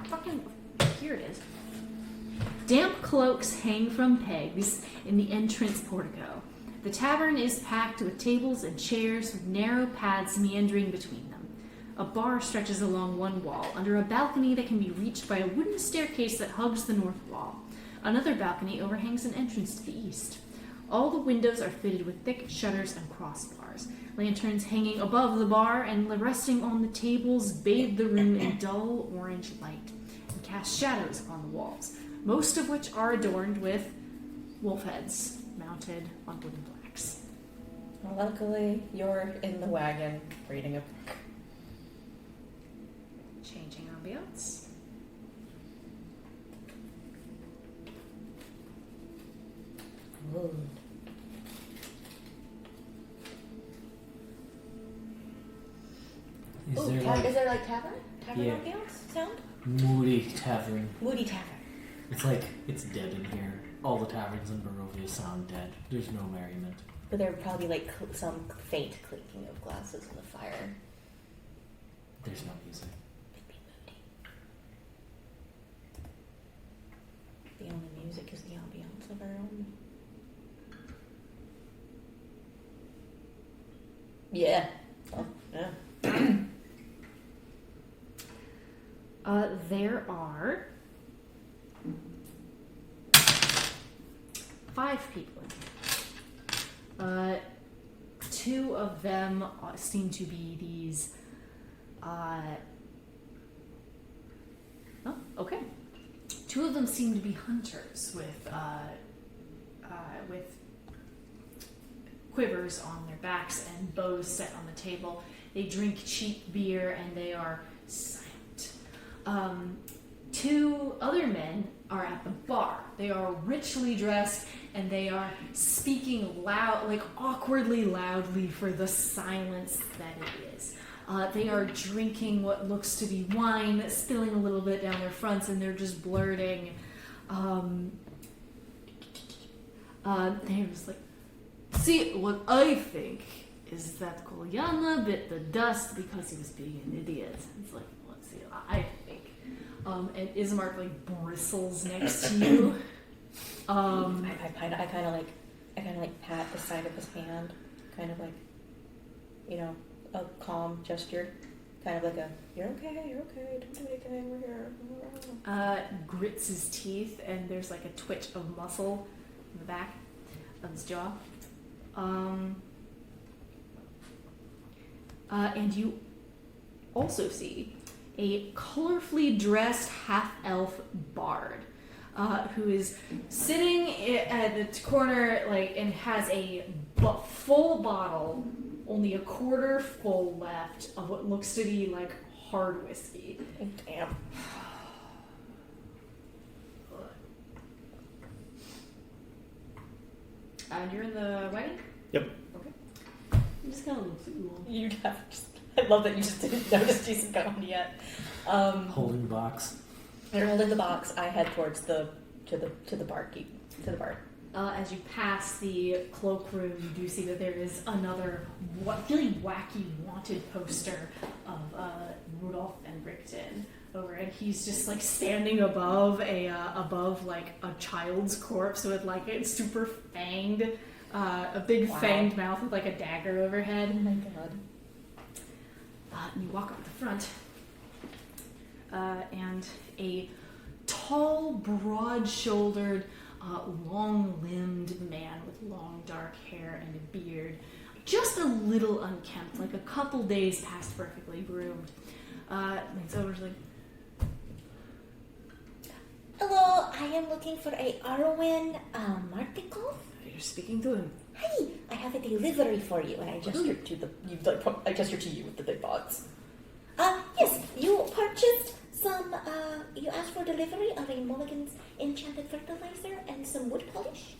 fucking... Here it is. Damp cloaks hang from pegs in the entrance portico. The tavern is packed with tables and chairs with narrow paths meandering between them. A bar stretches along one wall, under a balcony that can be reached by a wooden staircase that hugs the north wall. Another balcony overhangs an entrance to the east. All the windows are fitted with thick shutters and crossbars. Lanterns hanging above the bar and resting on the tables bathe the room in dull orange light and cast shadows upon the walls, most of which are adorned with wolf heads mounted on wooden plaques. Well, luckily, you're in the wagon reading a book. Changing ambiance. Ooh. Is there Is there like tavern? Tavern Yeah. ambiance sound? moody tavern? Moody tavern. It's like, it's dead in here. All the taverns in Barovia sound dead. There's no merriment. But there would probably be like some faint clinking of glasses in the fire. There's no music. It'd be moody. The only music is the ambiance of our own. Yeah. Oh, yeah. There are 5 people in here. 2 of them seem to be these Oh, okay. Two of them seem to be hunters with quivers on their backs and bows set on the table. They drink cheap beer and they are silent. Two other men are at the bar. They are richly dressed and they are speaking loud, like awkwardly loudly for the silence that it is. They are drinking what looks to be wine, spilling a little bit down their fronts, and they're just blurting. They're just like, see, what I think is that Kolyana bit the dust because he was being an idiot. It's like, let's see, I think. And Ismark like bristles next to you. I kind of like pat the side of his hand, kind of like, you know, a calm gesture, kind of like a you're okay, don't do anything, we're here. Grits his teeth, and there's like a twitch of muscle in the back of his jaw. And you also see a colorfully dressed half-elf bard who is sitting at the corner, like, and has a full bottle, only a quarter full left of what looks to be like hard whiskey. Damn. And you're in the wagon? Yep. Okay. I'm just gonna look cool. You have. I love that you just didn't notice Jason gone yet. Holding the box. You're holding the box. I head towards the bar. As you pass the cloakroom, you do see that there is another really wacky wanted poster of Rudolph and Rickton over it. He's just like standing above like a child's corpse with like a super fanged, a big fanged mouth with like a dagger overhead. Oh my god. And you walk up to the front, and a tall, broad-shouldered, long-limbed man with long dark hair and a beard, just a little unkempt, like a couple days past perfectly groomed. Leans over to like, Hello, I am looking for a Urwin Martikov. you're speaking to him. Hey, I have a delivery for you. And I gesture to you with the big box. Yes, you purchased some, you asked for delivery of a Mulligan's enchanted fertilizer and some wood polish.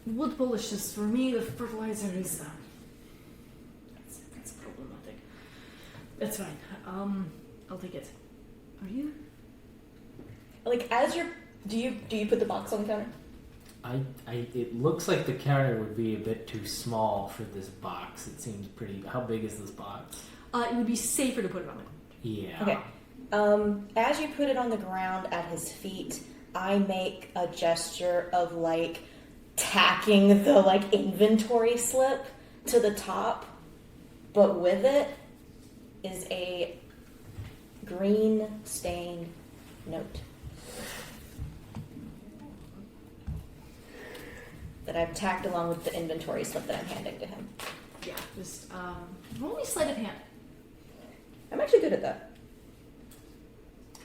Wood polish is for me, the fertilizer is, that's problematic. That's fine. I'll take it. Are you? Like, as you're... Do you put the box on the counter? It looks like the counter would be a bit too small for this box. It seems pretty... How big is this box? It would be safer to put it on the ground. Yeah. Okay. As you put it on the ground at his feet, I make a gesture of, like, tacking the, like, inventory slip to the top, but with it is a green stained note that I've tacked along with the inventory slip that I'm handing to him. Yeah, just roll me sleight of hand. I'm actually good at that.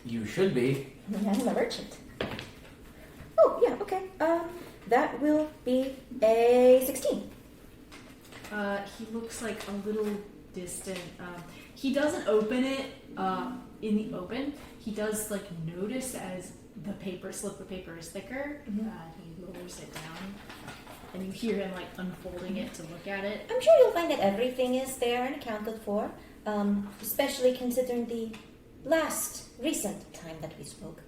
You should be. I'm a merchant. Oh, yeah, okay. That will be a 16. He looks like a little distant. He doesn't open it in the open. He does like notice as the slip of paper is thicker. Mhm. He lowers it down, and you hear him like unfolding it to look at it. I'm sure you'll find that everything is there and accounted for, especially considering the recent time that we spoke.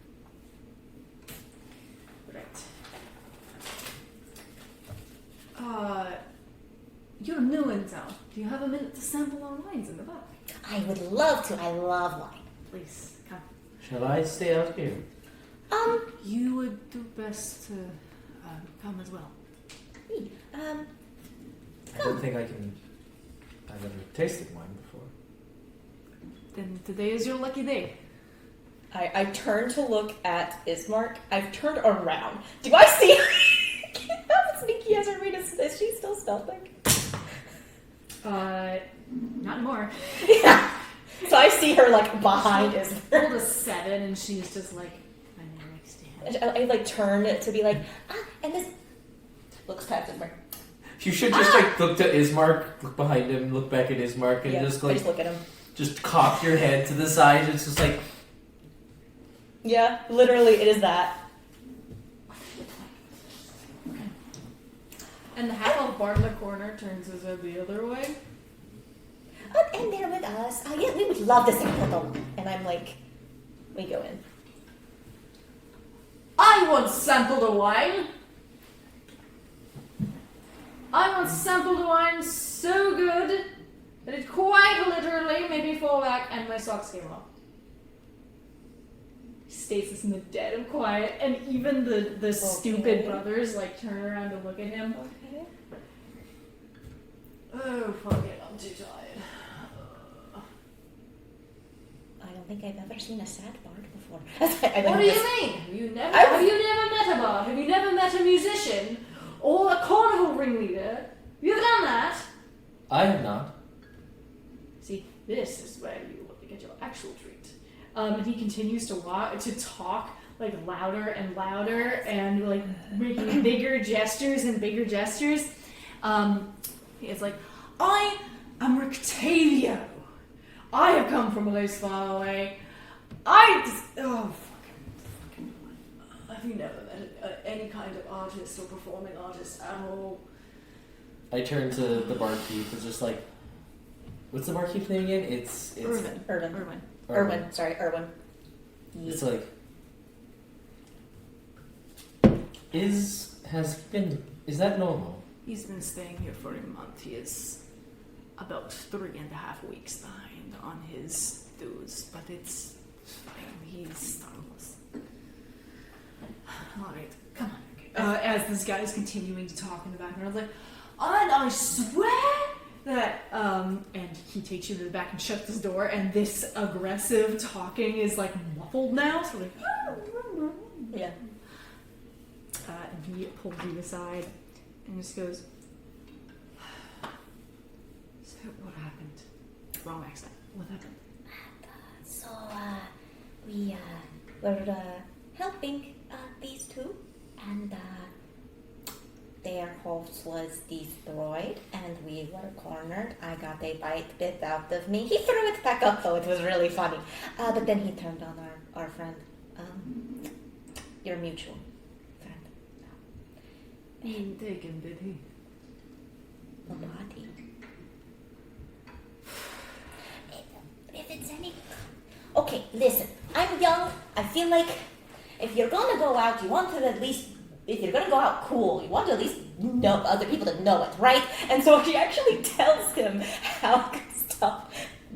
Right. You're new in town. Do you have a minute to sample our wines in the back? I would love to. I love wine. Please, come. Shall I stay out here? You would do best to come as well. I don't think I've ever tasted wine before. Then today is your lucky day. I turn to look at Ismark. I've turned around. Do I see how sneaky as Ireena is? She still stealthing? Not anymore. Yeah. So I see her like behind us. Rolled a 7, and she's just like, I'm next to him. I like turn to be like, and this looks past Ismark. You should just like look to Ismark, look behind him, look back at Ismark, and just I like just look at him. just cock your head to the side. It's just like Yeah, literally, it is that. And the half-elf bar in the corner turns his head the other way. And they're with us. Yeah, we would love to sample them. And I'm like, we go in. I once sampled a wine. I once sampled a wine so good that it quite literally made me fall back and my socks came off. He stays this in the dead of quiet, and even the stupid brothers like turn around to look at him. Okay. Oh, fuck it, I'm too tired. I don't think I've ever seen a sad bard before. What do you mean? Have you never met a bard? Have you never met a musician? Or a carnival ringleader? Have you ever done that? I have not. See, this is where you get your actual treat. And he continues to talk like louder and louder and like making bigger gestures and bigger gestures. It's like, I am Rictavio. I have come from a place far away. Fucking. Have you never met any kind of artist or performing artist at all? I turn to the barkeep. It's just like, what's the barkeep's name again? It's Urwin. Sorry, Urwin. It's like, is that normal? He's been staying here for a month. He is about 3.5 weeks behind on his dues, but it's fine. He's harmless. All right, come on. As this guy is continuing to talk in the background, I was like, and I swear that, and he takes you to the back and shuts his door, and this aggressive talking is like muffled now, so like, Yeah. and he pulls you aside and just goes, so what happened? Wrong accent. What happened? So, we were helping these two, and their horse was destroyed, and we were cornered. I got a bit out of me. He threw it back up, though. It was really funny. But then he turned on our friend, your mutual friend. He didn't take him, did he? The body. If it's any... Okay, listen. I'm young. I feel like if you're gonna go out, you want to at least... If you're gonna go out cool, you want to at least know other people to know it, right? And so she actually tells him how Gosstov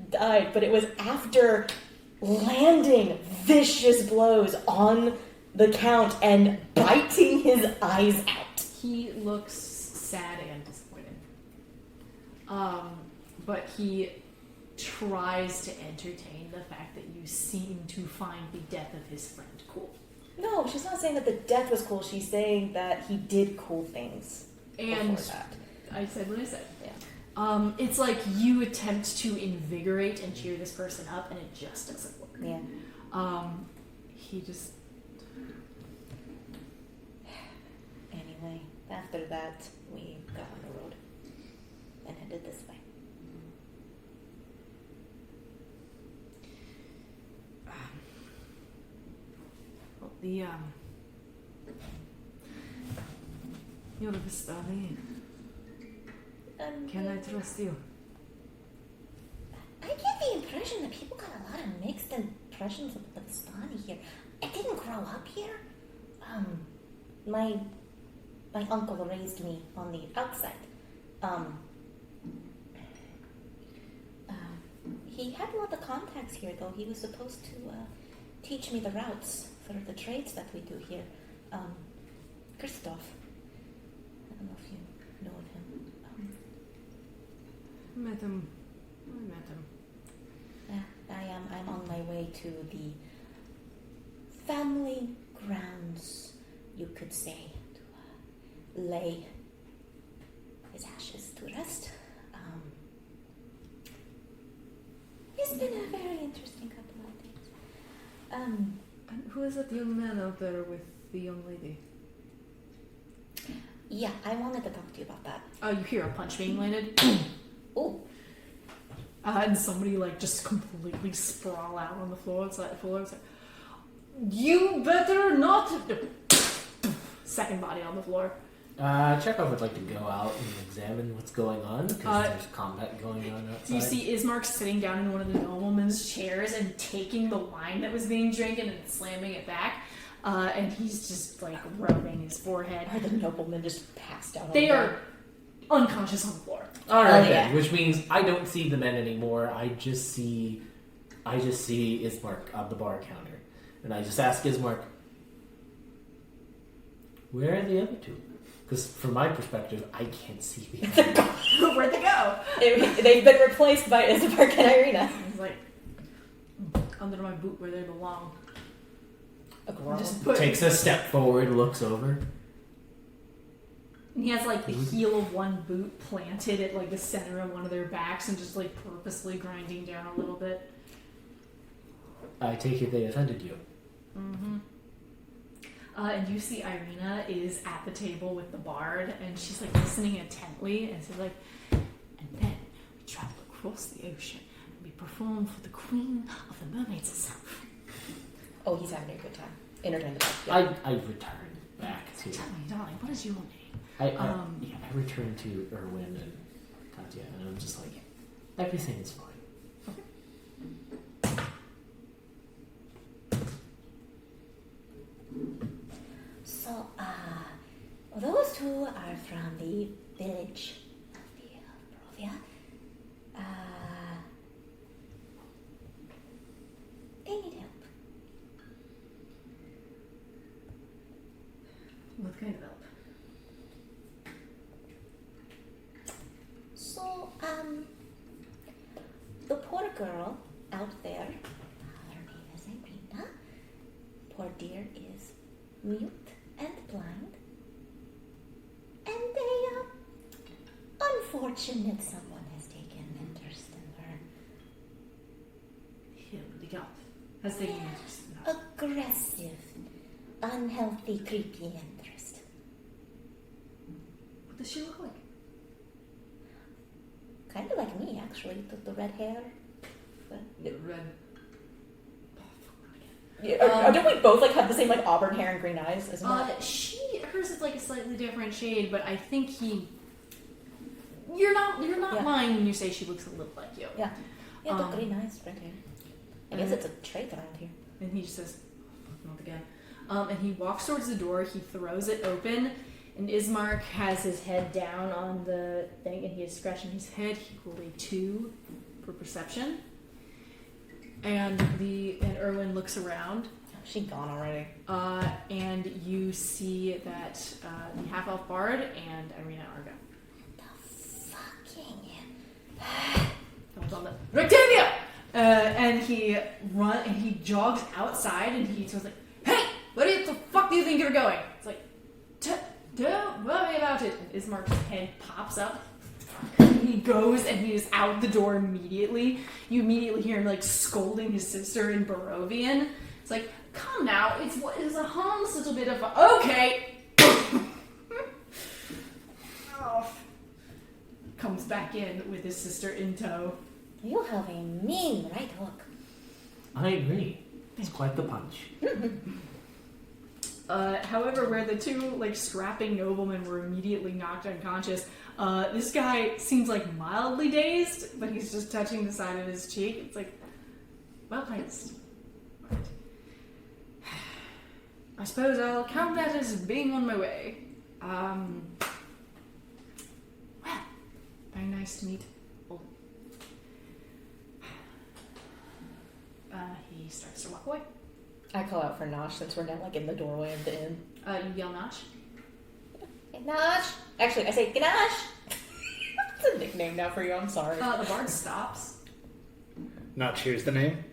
died, but it was after landing vicious blows on the Count and biting his eyes out. He looks sad and disappointed. But he tries to entertain the fact that you seem to find the death of his friend cool. No, she's not saying that the death was cool. She's saying that he did cool things And before that. I said what I said. Yeah. It's like you attempt to invigorate and cheer this person up, and it just doesn't work. Yeah. He just... Anyway, after that, we got on the road and headed this way. You're Vistani. Can I trust you? I get the impression that people got a lot of mixed impressions of the Vistani here. I didn't grow up here. My uncle raised me on the outside. He had a lot of contacts here, though. He was supposed to teach me the routes for the trades that we do here. Gosstov. I don't know if you know of him. I met him. Yeah, I'm on my way to the family grounds, you could say, to lay his ashes to rest. Is It's been a very interesting couple of days. And who is that young man out there with the young lady? Yeah, I wanted to talk to you about that. You hear a punch being landed. Oh, And somebody like just completely sprawl out on the floor. It's like, you better not. Second body on the floor. Chekhov would like to go out and examine what's going on because there's combat going on outside. You see Ismark sitting down in one of the nobleman's chairs and taking the wine that was being drinking and slamming it back. And he's just like rubbing his forehead. Are the noblemen just passed out? They are unconscious on the floor. All right, Oh, yeah. then, which means I don't see the men anymore. I just see Ismark on the bar counter, and I just ask Ismark, "Where are the other two?" Because from my perspective, I can't see the other two. Where'd they go? They've been replaced by Ismark and Ireena. He's like, under my boot where they belong. A groan. Just put. Takes a step forward, looks over. And he has like the heel of one boot planted at like the center of one of their backs and just like purposely grinding down a little bit. I take it they offended you. Mm-hmm. And you see Ireena is at the table with the bard, and she's like listening intently, and she's like, and then we travel across the ocean and we perform for the queen of the mermaids herself. Oh, he's having a good time. Entertain the best. I return back to. Tell me, darling, what is your name? I return to Urwin and Katya, and I'm just like, everything is fine. so, those two are from the village of the Barovia. They need help. What kind of help? So, the poor girl out there, her name is Ireena. Poor dear is mute and blind. And unfortunate someone has taken interest in her. Himmelgott. Has taken interest in her. Aggressive, unhealthy, creepy interest. What does she look like? Kind of like me, actually, the red hair. The red. Don't we both like have the same like auburn hair and green eyes? Isn't that? Hers is like a slightly different shade, but I think you're not Yeah. lying when you say she looks a little like you. Yeah. Yeah, the green eyes, red hair. I guess it's a trait around here. And he just says, not again. And he walks towards the door, he throws it open, and Ismark has his head down on the thing, and he is scratching his head. He rolled a 2 for perception. And Urwin looks around, She gone already. and you see that the half-elf bard and Ireena are gone. Comes on the Rectavia! And he jogs outside, and he goes like, "Hey, where the fuck do you think you're going?" It's like, "Don't worry about it." And Ismark's head pops up. He goes, and he is out the door immediately. You immediately hear him like scolding his sister in Barovian. It's like, "Come now, it's a harmless little bit of okay." Comes back in with his sister in tow. You have a mean right hook. I agree. It's quite the punch. However, where the two like strapping noblemen were immediately knocked unconscious, this guy seems like mildly dazed, but he's just touching the side of his cheek. It's like, well placed. Right. I suppose I'll count that as being on my way. Well, very nice to meet all. He starts to walk away. I call out for Nosh since we're now like in the doorway of the inn. You yell Nosh. Gnoch! Actually, I say Gnoch. That's a nickname now for you. I'm sorry. The bard stops. Not cheers the name.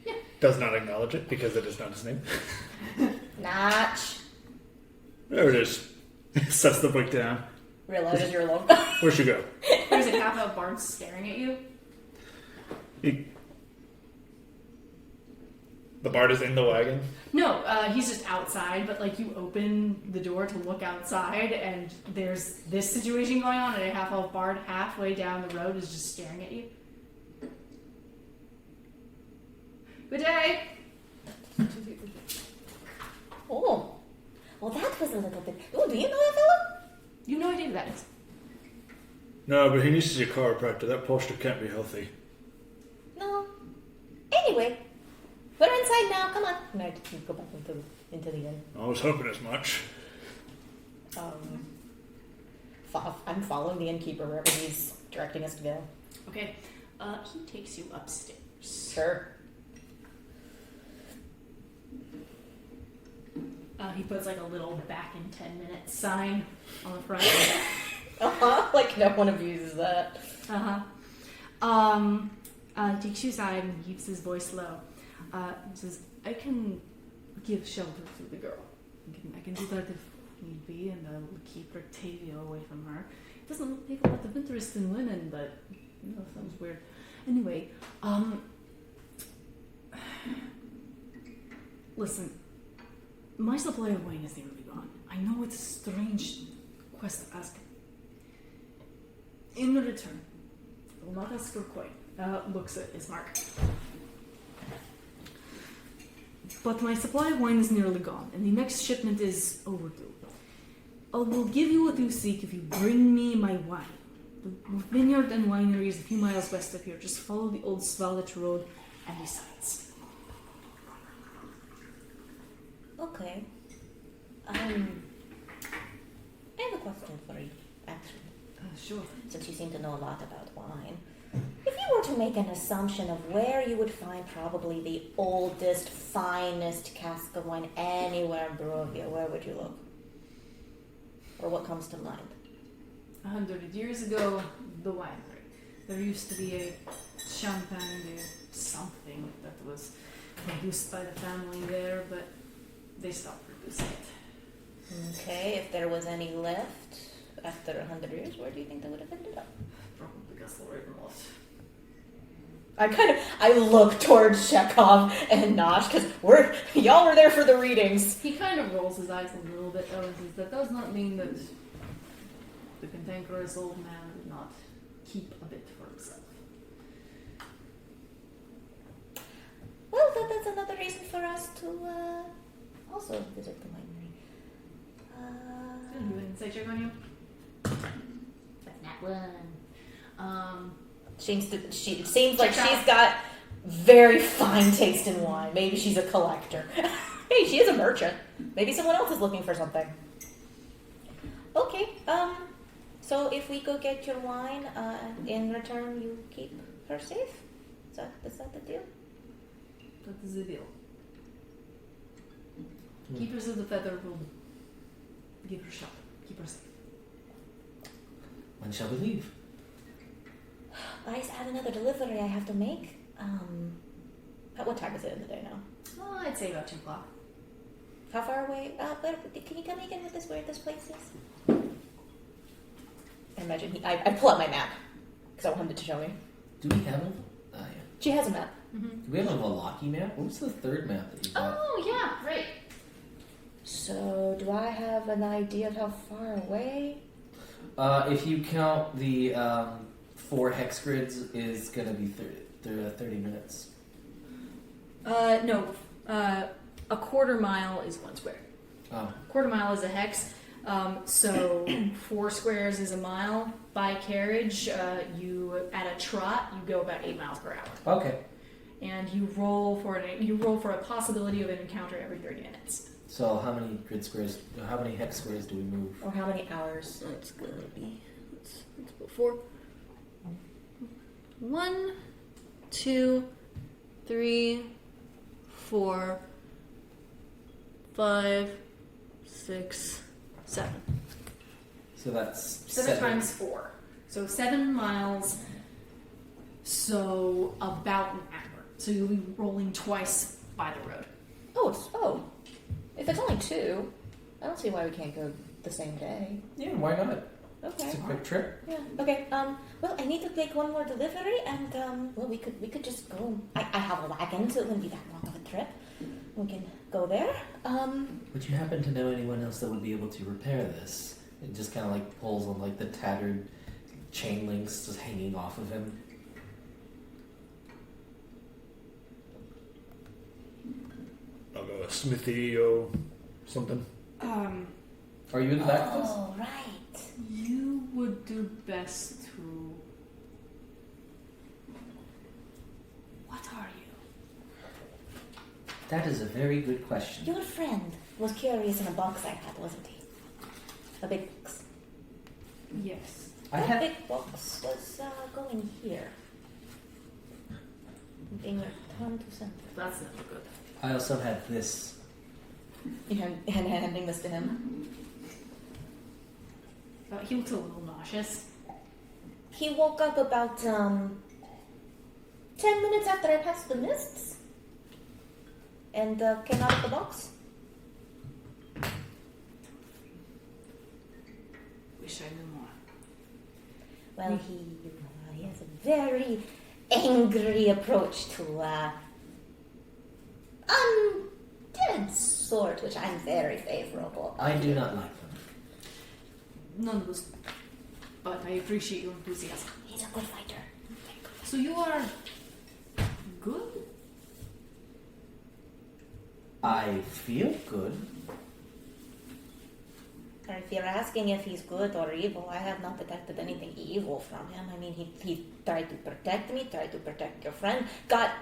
Yeah. Does not acknowledge it because it is not his name. Notch! There it is. Sets the book down. Realizes you're alone. Where'd she go? There's a half-elf bard staring at you. He The bard is in the wagon? No, he's just outside, but like you open the door to look outside and there's this situation going on and a half-elf bard halfway down the road is just staring at you. Good day! Oh. Well, that was a little bit... Oh, do you know that fellow? You have no idea who that is. No, but he needs to see a chiropractor. That posture can't be healthy. No. Anyway, we're inside now. Come on. No, I can go back into the inn. I was hoping as much. I'm following the innkeeper wherever he's directing us to go. Okay, he takes you upstairs. Sure. He puts like a little back in 10 minutes sign on the front. Like no one abuses that. He takes you aside and keeps his voice low. He says, I can give shelter to the girl. I can do that if need be, and I'll keep Octavia away from her. It doesn't take a lot of interest in women, but you know, sounds weird. Anyway, listen, my supply of wine is nearly gone. I know it's a strange quest to ask. In return, I will not ask for coin. Looks at his mark. But my supply of wine is nearly gone, and the next shipment is overdue. I will give you what you seek if you bring me my wine. The vineyard and winery is a few miles west of here. Just follow the old Svalich road and the sides. Okay. I have a question for you, actually. Sure. Since you seem to know a lot about wine. If you were to make an assumption of where you would find probably the oldest, finest cask of wine anywhere in Barovia, where would you look? Or what comes to mind? 100 years ago, the winery. There used to be a champagne or something that was produced by the family there, but they stopped producing it. Okay, if there was any left after 100 years, where do you think they would have ended up? Probably Gosstov. I look towards Chekhov and Gnoch because y'all were there for the readings. He kind of rolls his eyes a little bit though and says that does not mean that the cantankerous old man would not keep a bit for himself. Well, that's another reason for us to also visit the winery. Can you do an insight check on you? That's not one. It seems like she's got very fine taste in wine. Maybe she's a collector. Hey, she is a merchant. Maybe someone else is looking for something. Okay, so if we go get your wine, in return you keep her safe? Is that the deal? That is the deal. Keepers of the Feather will give her shelter. Keep her safe. When shall we leave? I have another delivery I have to make. What time is it in the day now? Oh, I'd say about 2 o'clock. How far away? Can you tell me again where this place is? I imagine I pull out my map because I want him to show me. Do we have a... yeah. She has a map. Mm-hmm. Do we have a Vallaki map? What was the third map that you got? Oh, yeah, right. So, do I have an idea of how far away? If you count the 4 hex grids, is going to be 30 minutes. No. A quarter mile is 1 square. Oh. Quarter mile is a hex. So 4 squares is a mile. By carriage, you at a trot, you go about 8 miles per hour. Okay. And you roll for a possibility of an encounter every 30 minutes. So how many hex squares do we move? Or how many hours? It's gonna be. Let's put 4. 1, 2, 3, 4, 5, 6, 7. So that's 7 times 4. So 7 miles. So about an hour. So you'll be rolling twice by the road. Oh. If it's only 2, I don't see why we can't go the same day. Yeah, why not? Okay. It's a quick trip. Yeah. Okay, well, I need to make one more delivery, and, well, we could just go. I have a wagon, so it wouldn't be that long of a trip. We can go there. Would you happen to know anyone else that would be able to repair this? It just kind of like pulls on like the tattered chain links just hanging off of him. I'll go a smithy or something. Are you in the back of this? Oh, right. You would do best to. What are you? That is a very good question. Your friend was curious in a box I had, wasn't he? A big box. Yes. That big box was going here. Being returned to center. That's never good. I also had this. And handing this to him. He looks a little nauseous. He woke up about 10 minutes after I passed the mists. And came out of the box. Wish I knew more. Well, he has a very angry approach to undead sort, which I'm very favorable. I do not like them. None of us. But I appreciate your enthusiasm. He's a good fighter. So you are good? I feel good. If you're asking if he's good or evil, I have not detected anything evil from him. I mean, he tried to protect me, tried to protect your friend, got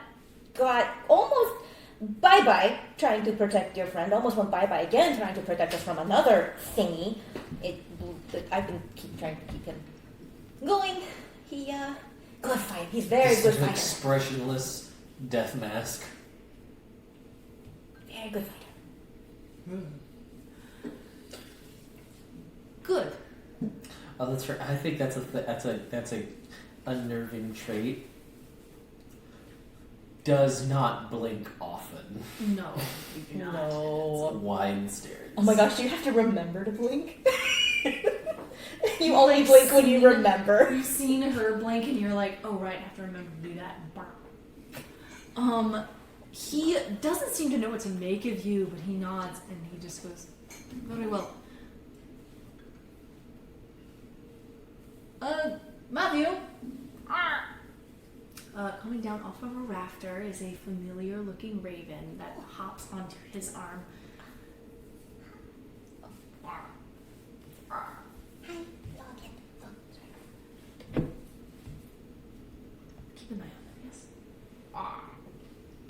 almost bye-bye trying to protect your friend, almost went bye-bye again trying to protect us from another thingy. I've been trying to keep him going. Good fight. He's very This good is an fighter. expressionless death mask. Very good fighter. Good. Oh, that's right. I think that's a unnerving trait. Does not blink often. No, you do not. No. Wide stares. Oh my gosh, do you have to remember to blink? You only blink when you remember. You've seen her blink and you're like, oh right, I have to remember to do that. He doesn't seem to know what to make of you, but he nods and he just goes, very well. Matthew! Coming down off of a rafter is a familiar looking raven that hops onto his arm. Hi, Logan. Keep an eye on him, yes?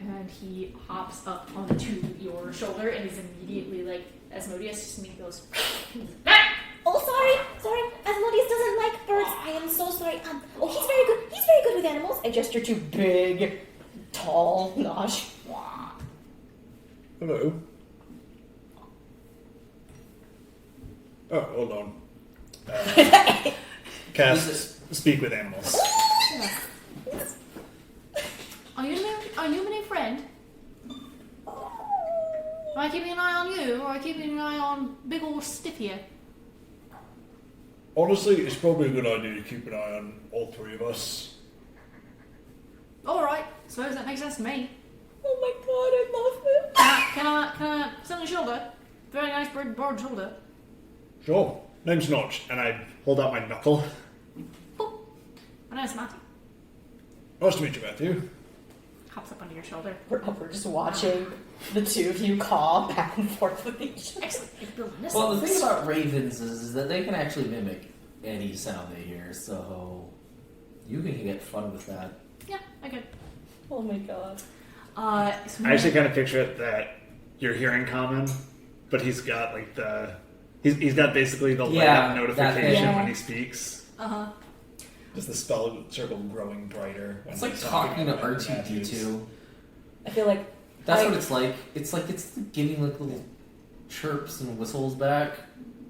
And he hops up onto your shoulder and is immediately like, Asmodeus just immediately goes, Oh, sorry. Asmodeus doesn't like birds. I am so sorry. He's very good. He's very good with animals. I gesture to big, tall Gnoch. Hello. Oh, hold on. Cast speak with animals. Are you my new friend? Am I keeping an eye on you, or am I keeping an eye on big ol' Stiff here? Honestly, it's probably a good idea to keep an eye on all three of us. Alright, suppose that makes sense to me. Oh my god, I love him. Can I sit on your shoulder? Very nice broad shoulder. Sure. Name's Notch, and I hold out my knuckle. Boop. My name's Matthew. Nice to meet you, Matthew. Hops up onto your shoulder. We're just watching the two of you caw back and forth with each other. Excellent. You're building this Well, up. the thing about ravens is that they can actually mimic any sound they hear, so you can get fun with that. Yeah, I could. Oh my god. I actually kind of picture it that you're hearing common, but he's got like he's got basically the light Yeah, up notification that- when he speaks. Uh-huh. Just the spell circle growing brighter. When It's like he's talking to about Matthews. R2D2. I feel like That's what it's like. It's like it's giving like little chirps and whistles back.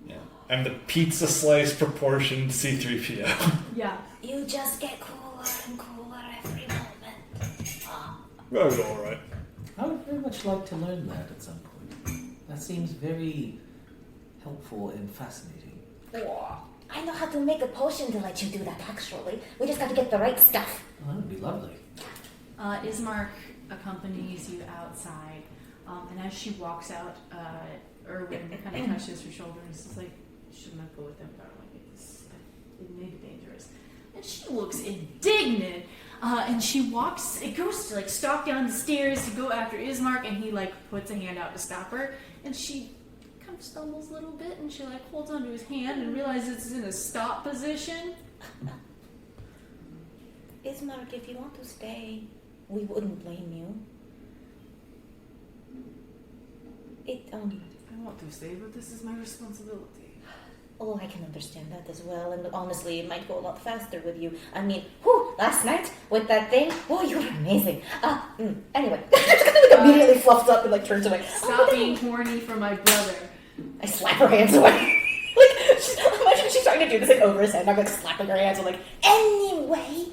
Yeah. I'm the pizza slice proportioned C3PO. Yeah. You just get cooler and cooler every moment. That's alright. I would very much like to learn that at some point. That seems very helpful and fascinating. I know how to make a potion to let you do that, actually. We just got to get the right stuff. Oh, that would be lovely. Ismark accompanies you outside. And as she walks out, Urwin kind of touches her shoulder and says, like, you should not go with them, darling. It may be dangerous. And she looks indignant. And she walks, it goes to like stalk down the stairs to go after Ismark, and he like puts a hand out to stop her. And she kind of stumbles a little bit, and she like holds onto his hand and realizes it's in a stop position. Ismark, if you want to stay, we wouldn't blame you. I want to stay, but this is my responsibility. Oh, I can understand that as well, and honestly, it might go a lot faster with you. I mean, last night with that thing, you were amazing. Anyway, like immediately fluffs up and like turns away. Stop being horny for my brother. I slap her hands away. Imagine she's trying to do this like over his head. I'm like slapping her hands. I'm like, anyway,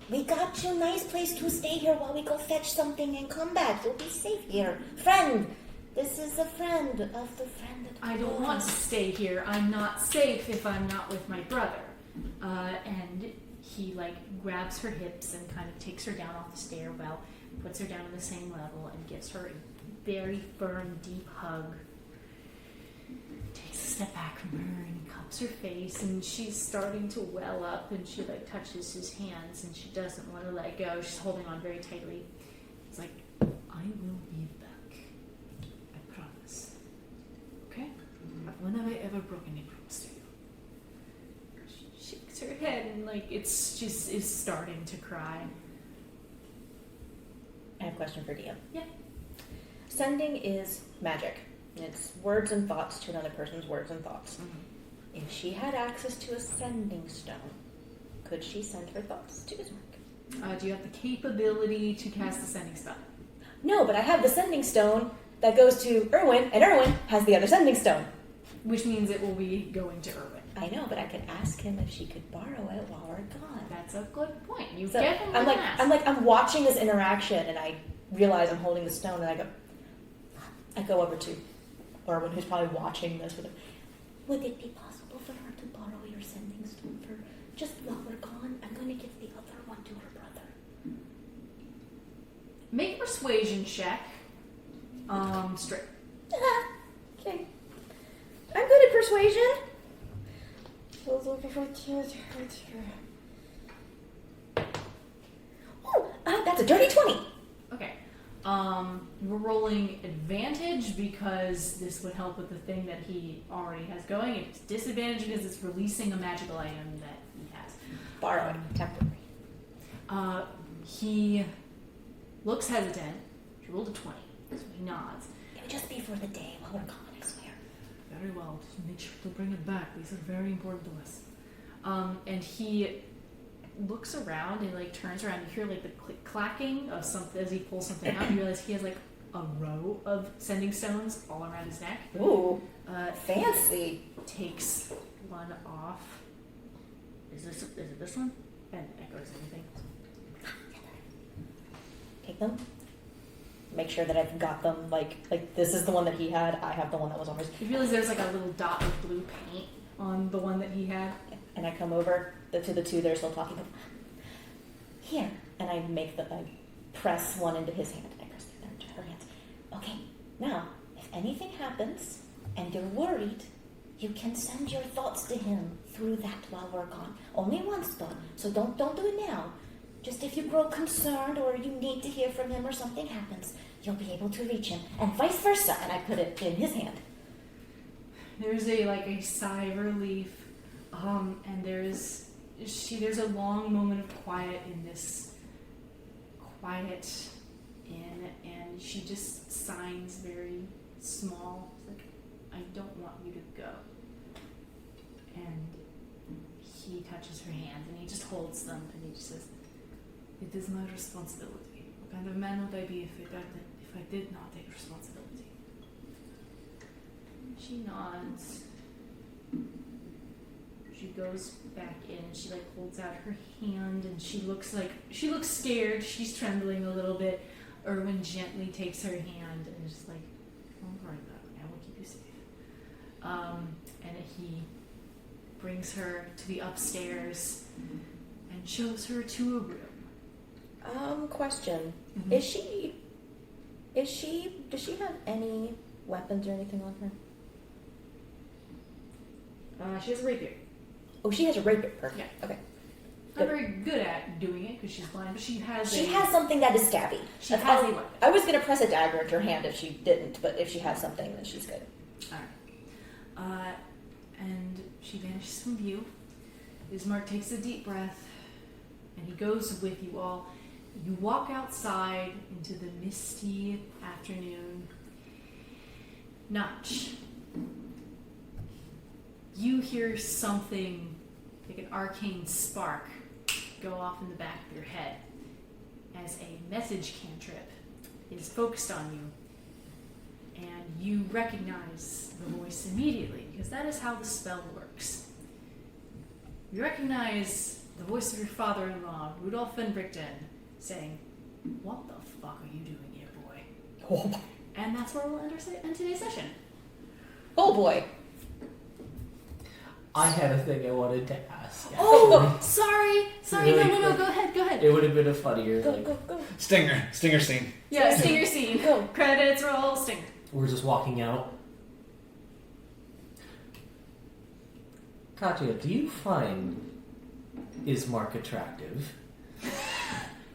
we got you a nice place to stay here while we go fetch something and come back. You'll be safe here, friend. This is a friend of the friend that I don't want to stay here. I'm not safe if I'm not with my brother. And he like grabs her hips and kind of takes her down off the stairwell, puts her down on the same level, and gives her a very firm, deep hug. Takes a step back from her and cups her face, and she's starting to well up, and she like touches his hands, and she doesn't want to let go. She's holding on very tightly. He's like, I will be back. I promise. Okay? When have I ever broken a promise to you? She shakes her head, and like it's just is starting to cry. I have a question for DM. Yeah. Sending is magic. It's words and thoughts to another person's words and thoughts. Mm-hmm. If she had access to a sending stone, could she send her thoughts to Ismark? Do you have the capability to cast the sending spell? No, but I have the sending stone that goes to Urwin, and Urwin has the other sending stone. Which means it will be going to Urwin. I know, but I could ask him if she could borrow it while we're gone. That's a good point. You So definitely I'm watching this interaction, and I realize I'm holding the stone, and I go over to Urwin, who's probably watching this with him. Would it be possible for her to borrow your sending stone for just while we're gone? I'm going to give the other one to her brother. Make a persuasion check. Straight. Okay. I'm good at persuasion. That's a dirty 20. Okay. We're rolling advantage because this would help with the thing that he already has going. It's disadvantage because it's releasing a magical item that he has. Borrow it. Temporary. He looks hesitant. He rolled a 20, so he nods. It would just be for the day while we're gone, I swear. Very well. Just make sure to bring it back. These are very important to us. And he looks around and like turns around. You hear like the click clacking of something as he pulls something out. You realize he has like a row of sending stones all around his neck. Ooh, fancy. Takes one off. Is it this one? And echoes anything. Take them. Make sure that I've got them. Like this is the one that he had. I have the one that was on his. You realize there's like a little dot of blue paint on the one that he had. And I come over to the two they're still talking about. Here, and I press one into his hand, and I press the other into her hands. Okay, now, if anything happens and you're worried, you can send your thoughts to him through that while we're gone. Only once though, so don't do it now. Just if you grow concerned or you need to hear from him or something happens, you'll be able to reach him, and vice versa. And I put it in his hand. There's a sigh of relief, and there's a long moment of quiet in this quiet inn, and she just signs very small, like, I don't want you to go. And he touches her hands, and he just holds them, and he just says, it is my responsibility. What kind of man would I be if I did not take responsibility? She nods. She goes back in and she holds out her hand, and she looks scared. She's trembling a little bit. Urwin gently takes her hand and is like, don't worry about it. I will keep you safe. And he brings her to the upstairs and shows her to a room. Question. Mhm. Does she have any weapons or anything on her? She has a rapier. Oh, she has a rapier. Perfect. Yeah. Okay. Not very good at doing it because she's blind, but she has something that is stabby. She has a weapon. I was gonna press a dagger into her hand if she didn't, but if she has something, then she's good. Alright. And she vanishes from view. Ismark takes a deep breath, and he goes with you all. You walk outside into the misty afternoon. Notch. You hear something like an arcane spark go off in the back of your head as a message cantrip is focused on you. And you recognize the voice immediately, because that is how the spell works. You recognize the voice of your father-in-law, Rudolf van Brichten, saying, "What the fuck are you doing here, boy?" Oh, And that's where we'll end today's session. oh boy. I had a thing I wanted to ask. Oh, sorry. Really No, quick. go ahead. It would have been a funnier, Go, like, go, go. Stinger scene. Yeah, stinger scene. Go. Credits roll, stinger. we're just walking out. Katya, do you find Ismark attractive?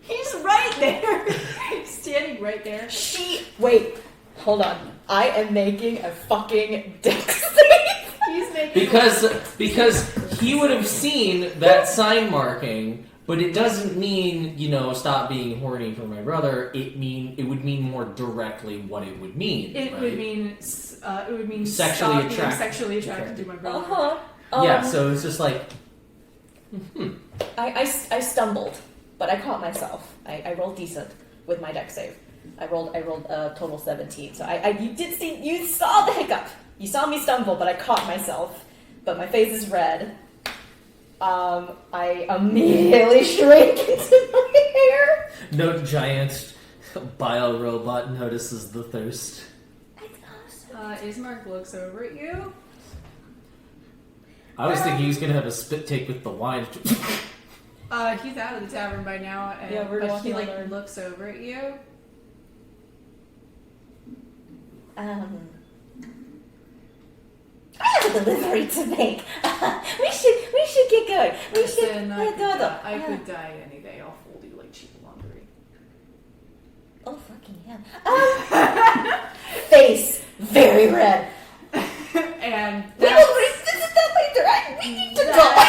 He's right there. He's standing right there. Wait, hold on. I am making a fucking dex save. He's making Because he would have seen that sign marking, but it doesn't mean, stop being horny for my brother. It would mean more directly what it would mean. It right? would mean Sexually stop being attracted. sexually attracted to my brother. Yeah, so it's just like, I stumbled, but I caught myself. I rolled decent with my dex save. I rolled a total 17. So you saw the hiccup. You saw me stumble, but I caught myself. But my face is red. I immediately shrink into my hair. no giant bio robot notices the thirst. Ismark looks over at you. I was thinking he was gonna have a spit take with the wine. He's out of the tavern by now, Yeah, we're but he walking alone. looks over at you. I have a delivery to make. We should get going. Listen, I Yeah. could die any day. I'll fold you like cheap laundry. Oh fucking hell. Face very red. And We will revisit that later. We need to go.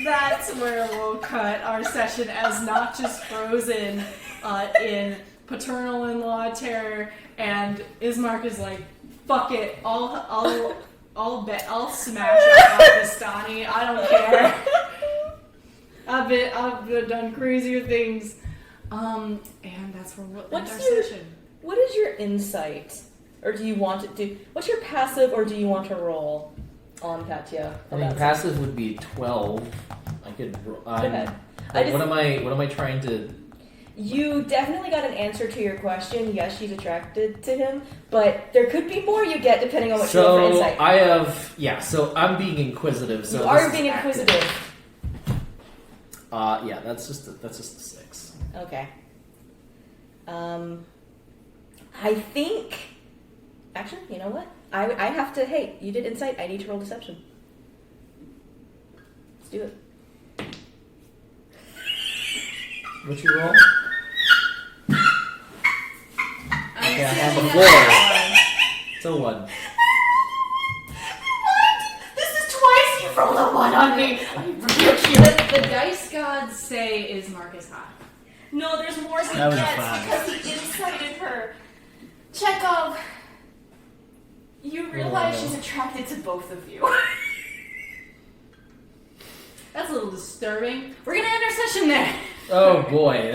that's where we'll cut our session as not just frozen in paternal-in-law terror, and Ismark is like, "Fuck it, I'll smash our Pakistani. I don't care. I've done crazier things." And that's where we'll end our session. What is your insight? Or do you want it to... What's your passive, or do you want to roll on Katya? I mean, passive would be 12. I could. Go ahead. What am I trying to? You definitely got an answer to your question. Yes, she's attracted to him, but there could be more you get depending on what you roll for insight. I have. Yeah. So I'm being inquisitive. So you are being inquisitive. Yeah. That's just a 6. Okay. I think... Actually, you know what? I have to... Hey, you did insight. I need to roll deception. Let's do it. What you roll? Yeah, on the floor. It's a 1. What? This is twice you've rolled a 1 on me. I rebuke you. The dice gods say Ismark is hot. No, there's more he That was a gets 5. because he incited her. Chekhov, you realize she's attracted to both of you. That's a little disturbing. We're gonna end our session there. Oh boy.